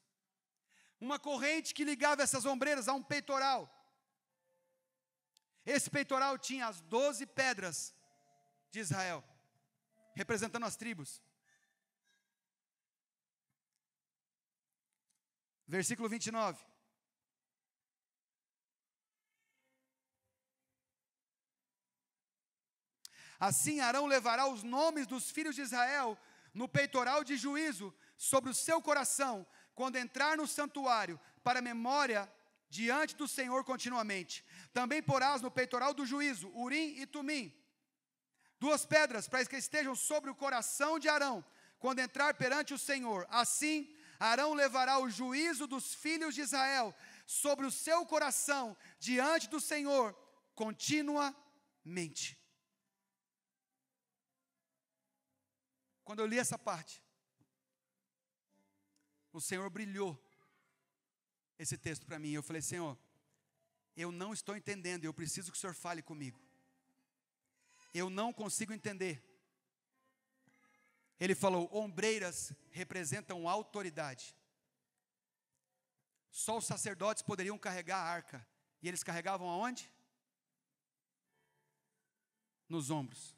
Uma corrente que ligava essas ombreiras a um peitoral. Esse peitoral tinha as 12 pedras de Israel, representando as tribos. Versículo 29. Assim Arão levará os nomes dos filhos de Israel no peitoral de juízo sobre o seu coração, quando entrar no santuário, para memória diante do Senhor continuamente. Também porás no peitoral do juízo, Urim e Tumim, 2 pedras, para que estejam sobre o coração de Arão, quando entrar perante o Senhor. Assim, Arão levará o juízo dos filhos de Israel sobre o seu coração, diante do Senhor, continuamente. Quando eu li essa parte, o Senhor brilhou esse texto para mim. Eu falei, Senhor, eu não estou entendendo, eu preciso que o Senhor fale comigo. Eu não consigo entender. Ele falou, ombreiras representam autoridade. Só os sacerdotes poderiam carregar a arca. E eles carregavam aonde? Nos ombros.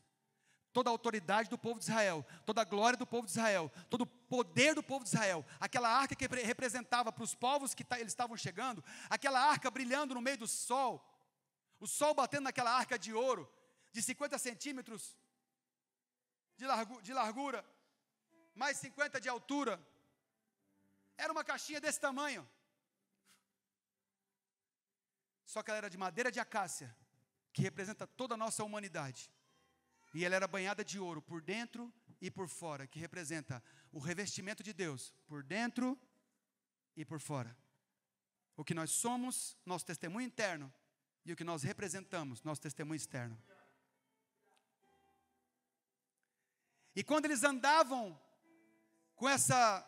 Toda a autoridade do povo de Israel, toda a glória do povo de Israel, todo o poder do povo de Israel, aquela arca que representava para os povos que eles estavam chegando, aquela arca brilhando no meio do sol, o sol batendo naquela arca de ouro, de 50 centímetros, de largura, mais 50 de altura. Era uma caixinha desse tamanho. Só que ela era de madeira de acácia, que representa toda a nossa humanidade. E ela era banhada de ouro por dentro e por fora, que representa o revestimento de Deus por dentro e por fora. O que nós somos, nosso testemunho interno, e o que nós representamos, nosso testemunho externo. E quando eles andavam com essa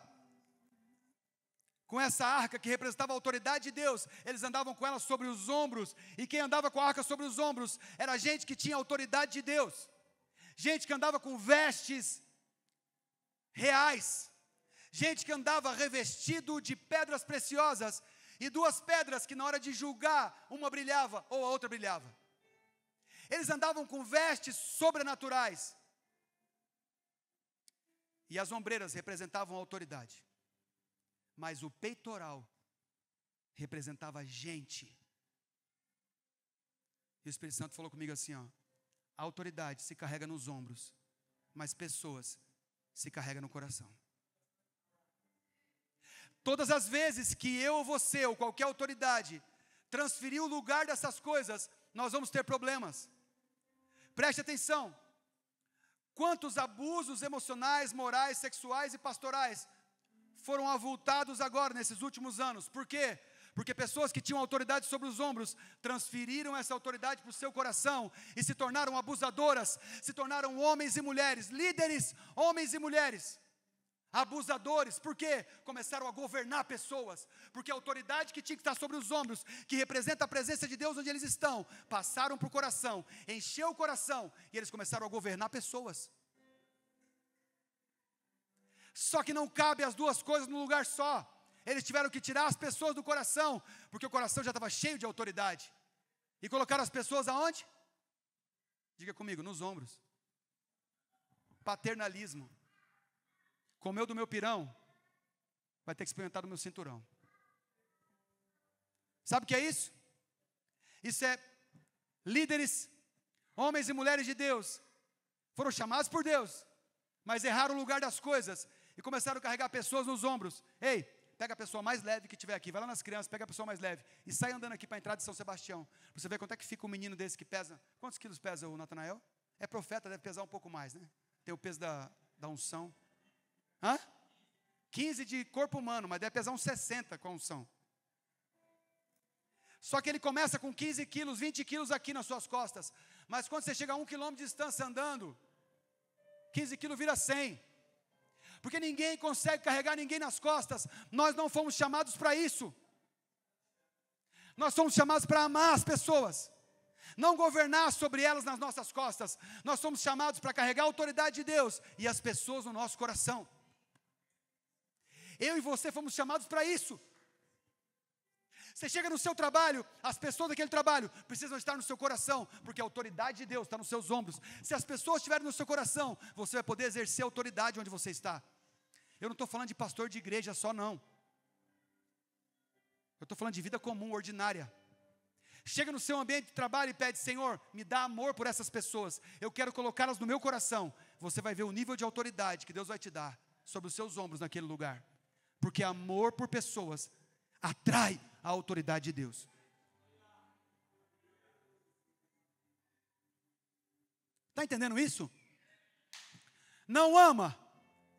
arca que representava a autoridade de Deus, eles andavam com ela sobre os ombros, e quem andava com a arca sobre os ombros era gente que tinha autoridade de Deus, gente que andava com vestes reais, gente que andava revestido de pedras preciosas, e duas pedras que na hora de julgar, uma brilhava ou a outra brilhava. Eles andavam com vestes sobrenaturais, e as ombreiras representavam a autoridade, mas o peitoral representava gente. E o Espírito Santo falou comigo assim, ó: a autoridade se carrega nos ombros, mas pessoas se carregam no coração. Todas as vezes que eu ou você, ou qualquer autoridade, transferir o lugar dessas coisas, nós vamos ter problemas. Preste atenção. Quantos abusos emocionais, morais, sexuais e pastorais foram avultados agora, nesses últimos anos? Por quê? Porque pessoas que tinham autoridade sobre os ombros, transferiram essa autoridade para o seu coração, e se tornaram abusadoras, se tornaram homens e mulheres, líderes, homens e mulheres, abusadores. Por quê? Começaram a governar pessoas, porque a autoridade que tinha que estar sobre os ombros, que representa a presença de Deus onde eles estão, passaram para o coração, encheu o coração, e eles começaram a governar pessoas. Só que não cabe as duas coisas num lugar só. Eles tiveram que tirar as pessoas do coração, porque o coração já estava cheio de autoridade, e colocaram as pessoas aonde? Diga comigo, nos ombros. Paternalismo. Comeu do meu pirão, vai ter que experimentar do meu cinturão. Sabe o que é isso? Isso é líderes, homens e mulheres de Deus, foram chamados por Deus, mas erraram o lugar das coisas, e começaram a carregar pessoas nos ombros. Ei, pega a pessoa mais leve que tiver aqui, vai lá nas crianças, pega a pessoa mais leve, e sai andando aqui para a entrada de São Sebastião, para você ver quanto é que fica um menino desse que pesa. Quantos quilos pesa o Natanael? É profeta, deve pesar um pouco mais, né? Tem o peso da unção. 15 de corpo humano, mas deve pesar uns 60 com a unção. Só que ele começa com 15 quilos, 20 quilos aqui nas suas costas, mas quando você chega a 1 quilômetro de distância andando, 15 quilos vira 100, porque ninguém consegue carregar ninguém nas costas. Nós não fomos chamados para isso. Nós somos chamados para amar as pessoas, não governar sobre elas nas nossas costas. Nós somos chamados para carregar a autoridade de Deus e as pessoas no nosso coração. Eu e você fomos chamados para isso. Você chega no seu trabalho, as pessoas daquele trabalho precisam estar no seu coração, porque a autoridade de Deus está nos seus ombros. Se as pessoas estiverem no seu coração, você vai poder exercer autoridade onde você está. Eu não estou falando de pastor de igreja só, não. Eu estou falando de vida comum, ordinária. Chega no seu ambiente de trabalho e pede: Senhor, me dá amor por essas pessoas, eu quero colocá-las no meu coração. Você vai ver o nível de autoridade que Deus vai te dar sobre os seus ombros naquele lugar, porque amor por pessoas atrai a autoridade de Deus. Está entendendo isso? Não ama,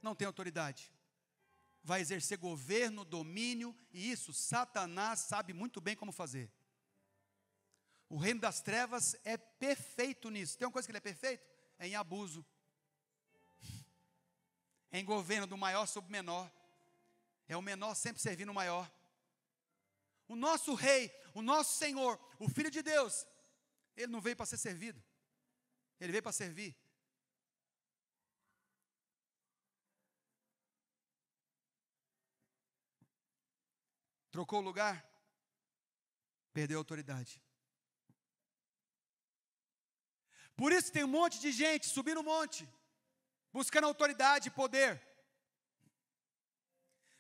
não tem autoridade. Vai exercer governo, domínio, e isso Satanás sabe muito bem como fazer. O reino das trevas é perfeito nisso. Tem uma coisa que ele é perfeito? É em abuso, é em governo do maior sobre o menor. É o menor sempre servindo o maior. O nosso rei, o nosso Senhor, o Filho de Deus, ele não veio para ser servido, ele veio para servir. Trocou o lugar, perdeu a autoridade. Por isso tem um monte de gente subindo um monte, buscando autoridade e poder.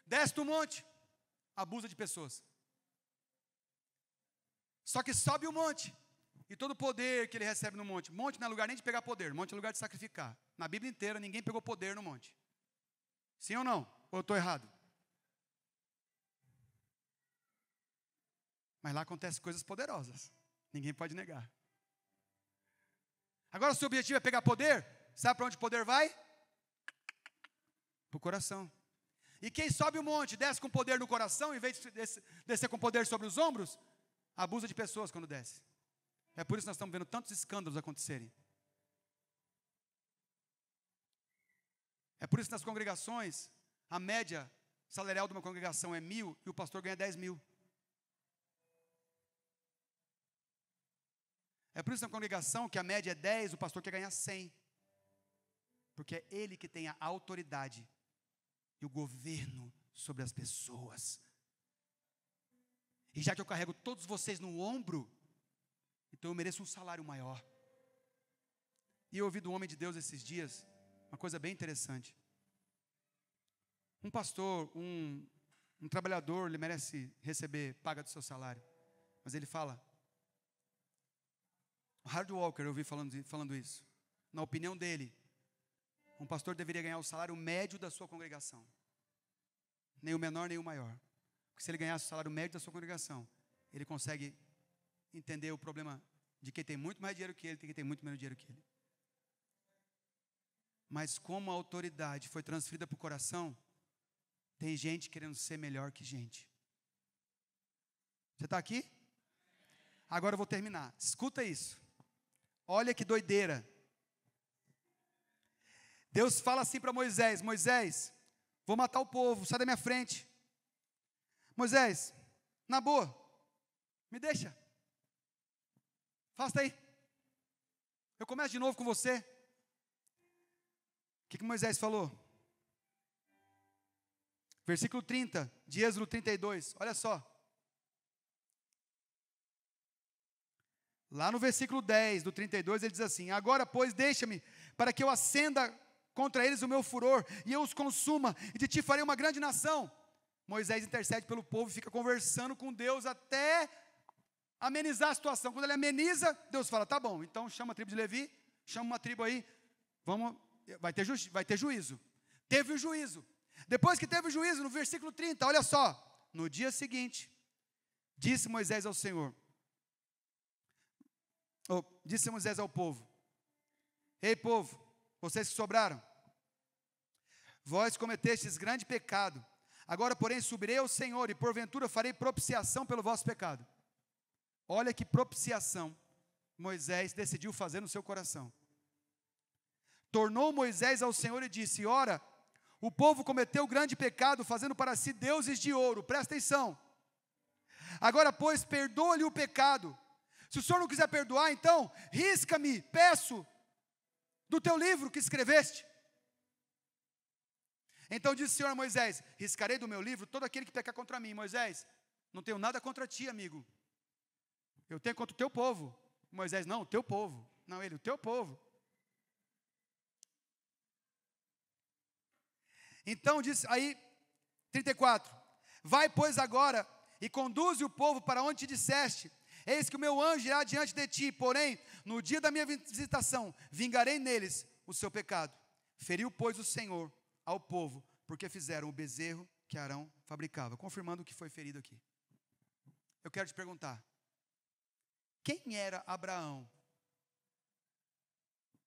Desce do monte, abusa de pessoas. Só que sobe o monte e todo o poder que ele recebe no monte. Monte não é lugar nem de pegar poder, monte é lugar de sacrificar. Na Bíblia inteira, ninguém pegou poder no monte. Sim ou não? Ou eu estou errado? Mas lá acontecem coisas poderosas. Ninguém pode negar. Agora, se o objetivo é pegar poder, sabe para onde o poder vai? Para o coração. E quem sobe o monte, desce com poder no coração, em vez de descer com poder sobre os ombros, abusa de pessoas quando desce. É por isso que nós estamos vendo tantos escândalos acontecerem. É por isso que nas congregações, a média salarial de uma congregação é 1.000 e o pastor ganha 10.000. É por isso na congregação que a média é 10, o pastor quer ganhar 100. Porque é ele que tem a autoridade e o governo sobre as pessoas. E já que eu carrego todos vocês no ombro, então eu mereço um salário maior. E eu ouvi do homem de Deus esses dias uma coisa bem interessante. Um pastor, um trabalhador, ele merece receber paga do seu salário. Mas ele fala, o Howard Walker, eu ouvi falando isso. Na opinião dele, um pastor deveria ganhar o salário médio da sua congregação. Nem o menor, nem o maior. Porque se ele ganhasse o salário médio da sua congregação, ele consegue entender o problema de quem tem muito mais dinheiro que ele, e quem tem muito menos dinheiro que ele. Mas como a autoridade foi transferida para o coração, tem gente querendo ser melhor que gente. Você está aqui? Agora eu vou terminar. Escuta isso. Olha que doideira. Deus fala assim para Moisés: Moisés, vou matar o povo, sai da minha frente. Moisés, na boa, me deixa. Faça aí. Eu começo de novo com você. O que Moisés falou? Versículo 30, de Êxodo 32, olha só. Lá no versículo 10 do 32, ele diz assim: agora, pois, deixa-me, para que eu acenda contra eles o meu furor, e eu os consuma, e de ti farei uma grande nação. Moisés intercede pelo povo e fica conversando com Deus até amenizar a situação. Quando ele ameniza, Deus fala, tá bom, então chama a tribo de Levi, chama uma tribo aí, vai ter juízo. Teve o juízo. Depois que teve o juízo, no versículo 30, olha só, no dia seguinte, disse Moisés ao Senhor, disse Moisés ao povo: ei povo, vocês que sobraram, vós cometestes grande pecado, agora porém subirei ao Senhor, e porventura farei propiciação pelo vosso pecado. Olha que propiciação Moisés decidiu fazer no seu coração. Tornou Moisés ao Senhor e disse: ora, o povo cometeu grande pecado, fazendo para si deuses de ouro. Presta atenção. Agora, pois, perdoa-lhe o pecado. Se o Senhor não quiser perdoar, então, risca-me, peço, do teu livro que escreveste. Então disse o Senhor a Moisés: riscarei do meu livro todo aquele que pecar contra mim. Moisés, não tenho nada contra ti, amigo. Eu tenho contra o teu povo. Moisés, não, o teu povo. Não, ele, o teu povo. Então disse, aí, 34, vai pois agora e conduze o povo para onde te disseste, eis que o meu anjo irá diante de ti, porém, no dia da minha visitação, vingarei neles o seu pecado. Feriu, pois, o Senhor ao povo, porque fizeram o bezerro que Arão fabricava, confirmando o que foi ferido aqui. Eu quero te perguntar, quem era Abraão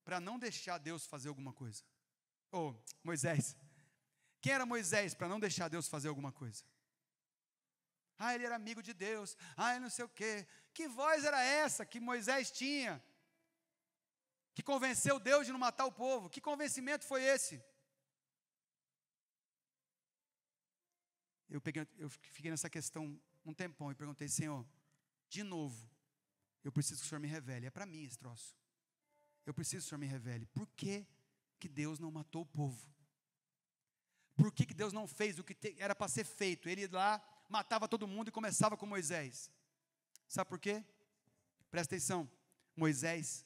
para não deixar Deus fazer alguma coisa? Moisés. Quem era Moisés para não deixar Deus fazer alguma coisa? Ele era amigo de Deus. Ele não sei o quê. Que voz era essa que Moisés tinha? Que convenceu Deus de não matar o povo? Que convencimento foi esse? Eu fiquei nessa questão um tempão e perguntei: Senhor, de novo, eu preciso que o Senhor me revele. É para mim esse troço. Eu preciso que o Senhor me revele. Por que Deus não matou o povo? Por que Deus não fez o que era para ser feito? Ele lá matava todo mundo e começava com Moisés. Sabe por quê? Presta atenção. Moisés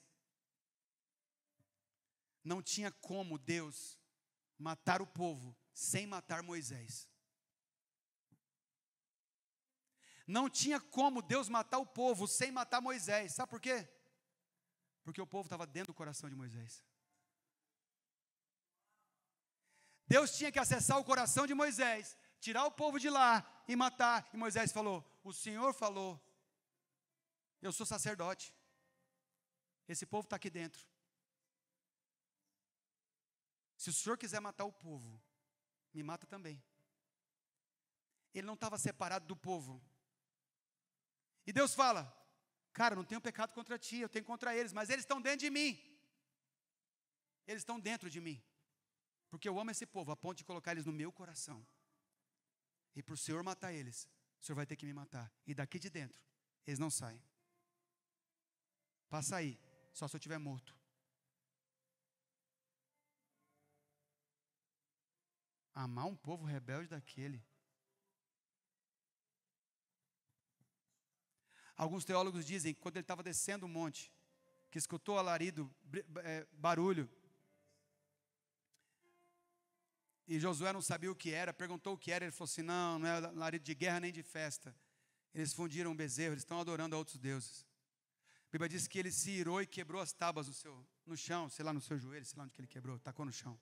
não tinha como Deus matar o povo sem matar Moisés. Não tinha como Deus matar o povo sem matar Moisés. Sabe por quê? Porque o povo estava dentro do coração de Moisés. Deus tinha que acessar o coração de Moisés, tirar o povo de lá e matar. E Moisés falou: o Senhor falou, eu sou sacerdote, esse povo está aqui dentro. Se o Senhor quiser matar o povo, me mata também. Ele não estava separado do povo. E Deus fala: cara, não tenho pecado contra ti, eu tenho contra eles, mas eles estão dentro de mim. Eles estão dentro de mim. Porque eu amo esse povo, a ponto de colocar eles no meu coração. E para o Senhor matar eles, o Senhor vai ter que me matar. E daqui de dentro, eles não saem. Para sair, só se eu estiver morto. Amar um povo rebelde daquele. Alguns teólogos dizem que quando ele estava descendo o monte, que escutou alarido, barulho, e Josué não sabia o que era, perguntou o que era, ele falou assim: não, não é alarido de guerra nem de festa. Eles fundiram um bezerro, eles estão adorando a outros deuses. A Bíblia diz que ele se irou e quebrou as tábuas no chão, sei lá, no seu joelho, sei lá onde que ele quebrou, tacou no chão.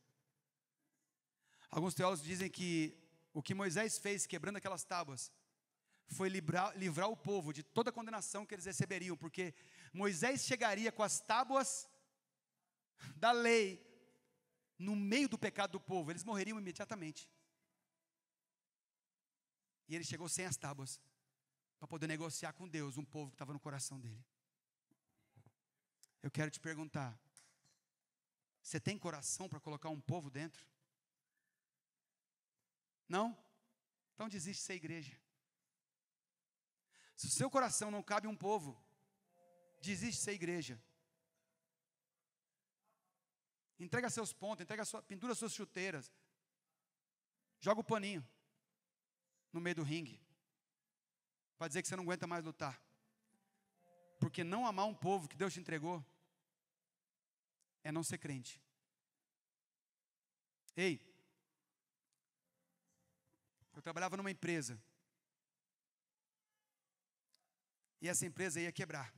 Alguns teólogos dizem que o que Moisés fez, quebrando aquelas tábuas, foi livrar o povo de toda a condenação que eles receberiam, porque Moisés chegaria com as tábuas da lei no meio do pecado do povo, eles morreriam imediatamente. E ele chegou sem as tábuas, para poder negociar com Deus, um povo que estava no coração dele. Eu quero te perguntar, você tem coração para colocar um povo dentro? Não? Então desiste de ser igreja. Se o seu coração não cabe um povo, desiste de ser igreja. Entrega seus pontos, pendura suas chuteiras. Joga o paninho no meio do ringue, para dizer que você não aguenta mais lutar. Porque não amar um povo que Deus te entregou é não ser crente. Ei, eu trabalhava numa empresa, e essa empresa ia quebrar.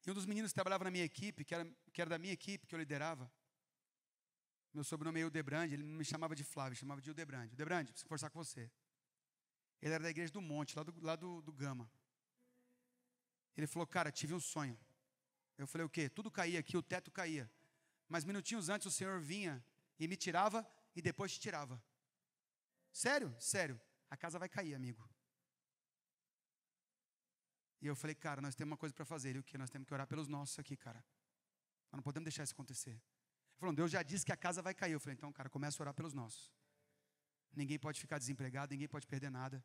E um dos meninos que trabalhava na minha equipe, que era da minha equipe, que eu liderava, meu sobrenome é Hildebrand, ele não me chamava de Flávio, chamava de Hildebrand. Hildebrand, preciso conversar com você. Ele era da igreja do Monte, lá do Gama. Ele falou: cara, tive um sonho. Eu falei: o quê? Tudo caía aqui, o teto caía. Mas minutinhos antes o Senhor vinha e me tirava e depois te tirava. Sério? Sério. A casa vai cair, amigo. E eu falei: cara, nós temos uma coisa para fazer. Ele: o quê? Nós temos que orar pelos nossos aqui, cara. Nós não podemos deixar isso acontecer. Ele falou: Deus já disse que a casa vai cair. Eu falei: então, cara, começa a orar pelos nossos. Ninguém pode ficar desempregado, ninguém pode perder nada.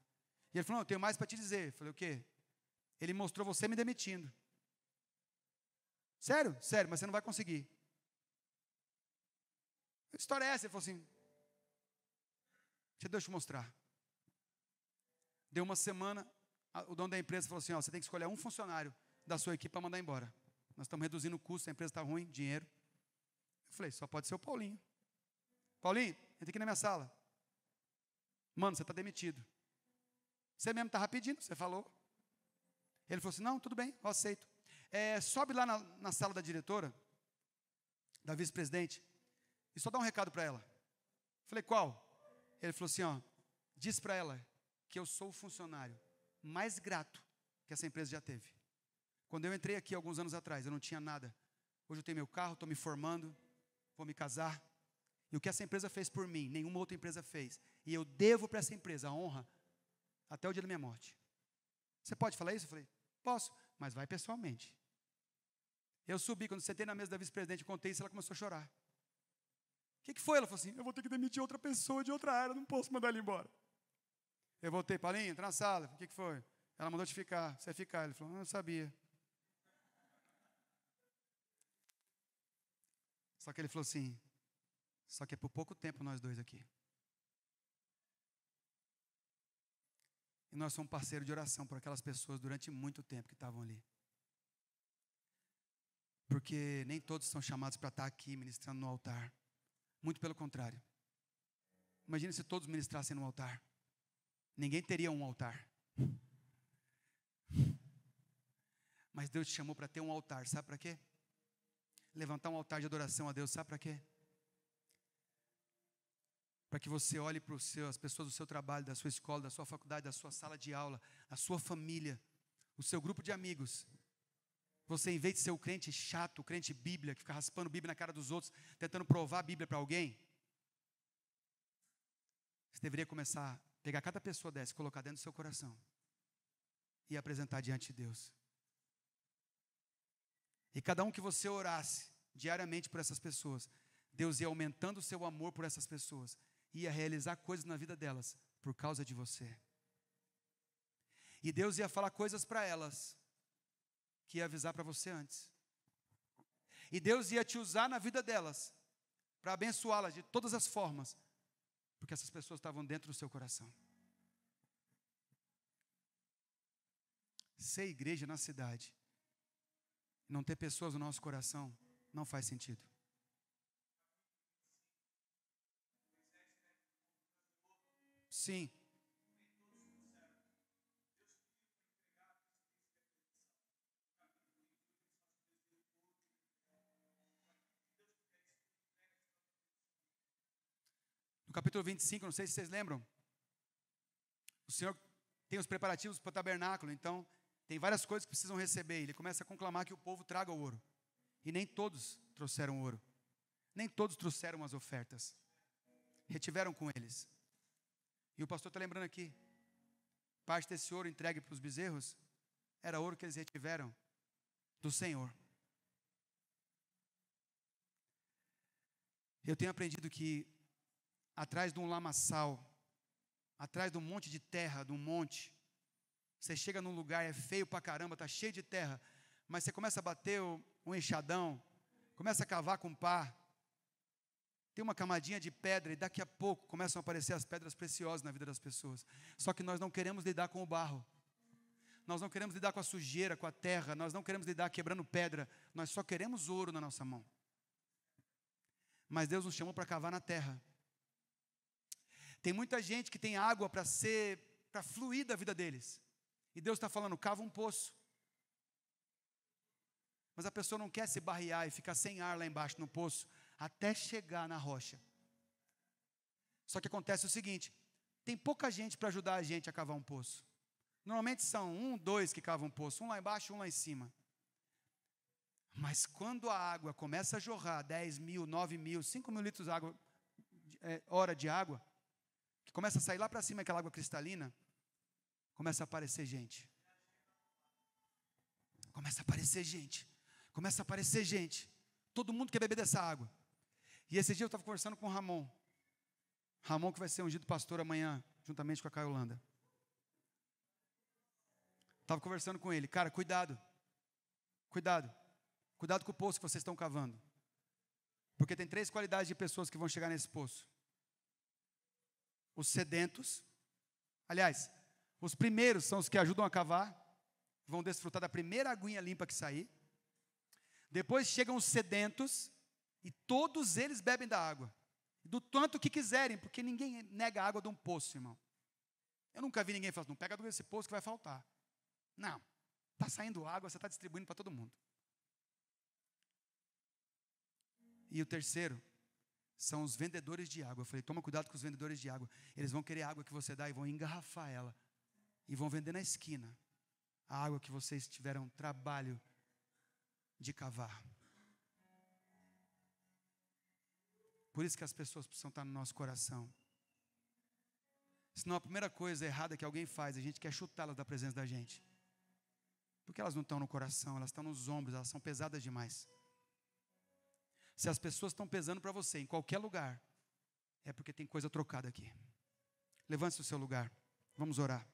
E ele falou: não, eu tenho mais para te dizer. Eu falei: o quê? Ele mostrou você me demitindo. Sério? Sério, mas você não vai conseguir. Que história é essa? Ele falou assim: deixa eu te mostrar. Deu uma semana, o dono da empresa falou assim: ó, você tem que escolher um funcionário da sua equipe para mandar embora. Nós estamos reduzindo o custo, a empresa está ruim, dinheiro. Eu falei: só pode ser o Paulinho. Paulinho, entra aqui na minha sala. Mano, você está demitido. Você mesmo estava pedindo, você falou. Ele falou assim: não, tudo bem, eu aceito. Sobe lá na sala da diretora, da vice-presidente, e só dá um recado para ela. Eu falei: qual? Ele falou assim: ó, diz para ela que eu sou o funcionário mais grato que essa empresa já teve. Quando eu entrei aqui alguns anos atrás, eu não tinha nada. Hoje eu tenho meu carro, estou me formando, vou me casar. E o que essa empresa fez por mim, nenhuma outra empresa fez. E eu devo para essa empresa a honra até o dia da minha morte. Você pode falar isso? Eu falei: posso, mas vai pessoalmente. Eu subi, quando sentei na mesa da vice-presidente, contei isso, ela começou a chorar. O que foi? Ela falou assim: eu vou ter que demitir outra pessoa de outra área, não posso mandar ele embora. Eu voltei: Paulinho, entra na sala. O que foi? Ela mandou te ficar, você ficar. Ele falou: eu sabia. Só que ele falou assim: só que é por pouco tempo nós dois aqui. E nós somos parceiros de oração por aquelas pessoas durante muito tempo que estavam ali. Porque nem todos são chamados para estar aqui ministrando no altar. Muito pelo contrário. Imagine se todos ministrassem no altar. Ninguém teria um altar. Mas Deus te chamou para ter um altar, sabe para quê? Levantar um altar de adoração a Deus, sabe para quê? Para que você olhe para as pessoas do seu trabalho, da sua escola, da sua faculdade, da sua sala de aula, da sua família, o seu grupo de amigos. Você, em vez de ser o crente chato, o crente Bíblia, que fica raspando Bíblia na cara dos outros, tentando provar a Bíblia para alguém, você deveria começar a pegar cada pessoa dessa, colocar dentro do seu coração e apresentar diante de Deus. E cada um que você orasse diariamente por essas pessoas, Deus ia aumentando o seu amor por essas pessoas, ia realizar coisas na vida delas por causa de você. E Deus ia falar coisas para elas que ia avisar para você antes. E Deus ia te usar na vida delas para abençoá-las de todas as formas, porque essas pessoas estavam dentro do seu coração. Ser igreja na cidade, não ter pessoas no nosso coração, não faz sentido. Sim. No capítulo 25, não sei se vocês lembram, o Senhor tem os preparativos para o tabernáculo, então tem várias coisas que precisam receber. Ele começa a conclamar que o povo traga o ouro. E nem todos trouxeram ouro. Nem todos trouxeram as ofertas. Retiveram com eles. E o pastor está lembrando aqui, parte desse ouro entregue para os bezerros, era ouro que eles retiveram do Senhor. Eu tenho aprendido que atrás de um lamaçal, atrás de um monte de terra, de um monte, você chega num lugar, é feio pra caramba, está cheio de terra, mas você começa a bater um enxadão, começa a cavar com pá, tem uma camadinha de pedra e daqui a pouco começam a aparecer as pedras preciosas na vida das pessoas. Só que nós não queremos lidar com o barro, nós não queremos lidar com a sujeira, com a terra, nós não queremos lidar quebrando pedra, nós só queremos ouro na nossa mão. Mas Deus nos chamou para cavar na terra. Tem muita gente que tem água para fluir da vida deles. E Deus está falando, cava um poço. Mas a pessoa não quer se barrear e ficar sem ar lá embaixo no poço, até chegar na rocha. Só que acontece o seguinte, tem pouca gente para ajudar a gente a cavar um poço. Normalmente são 1, 2 que cavam um poço, um lá embaixo, um lá em cima. Mas quando a água começa a jorrar, 10 mil, 9 mil, 5 mil litros de água, hora de água, que começa a sair lá para cima aquela água cristalina, começa a aparecer gente. Começa a aparecer gente. Começa a aparecer gente. Todo mundo quer beber dessa água. E esse dia eu estava conversando com o Ramon. Ramon que vai ser ungido pastor amanhã, juntamente com a Caio Holanda. Estava conversando com ele. Cara, cuidado. Cuidado. Cuidado com o poço que vocês estão cavando. Porque tem 3 qualidades de pessoas que vão chegar nesse poço. Os sedentos. Aliás, os primeiros são os que ajudam a cavar. Vão desfrutar da primeira aguinha limpa que sair. Depois chegam os sedentos. E todos eles bebem da água. Do tanto que quiserem. Porque ninguém nega a água de um poço, irmão. Eu nunca vi ninguém falar, não pega desse poço que vai faltar. Não. Está saindo água, você está distribuindo para todo mundo. E o terceiro são os vendedores de água. Eu falei, toma cuidado com os vendedores de água. Eles vão querer a água que você dá e vão engarrafar ela. E vão vender na esquina a água que vocês tiveram trabalho de cavar. Por isso que as pessoas precisam estar no nosso coração. Senão a primeira coisa errada que alguém faz, a gente quer chutá-las da presença da gente. Porque elas não estão no coração, elas estão nos ombros, elas são pesadas demais. Se as pessoas estão pesando para você em qualquer lugar, é porque tem coisa trocada aqui. Levante-se do seu lugar, vamos orar.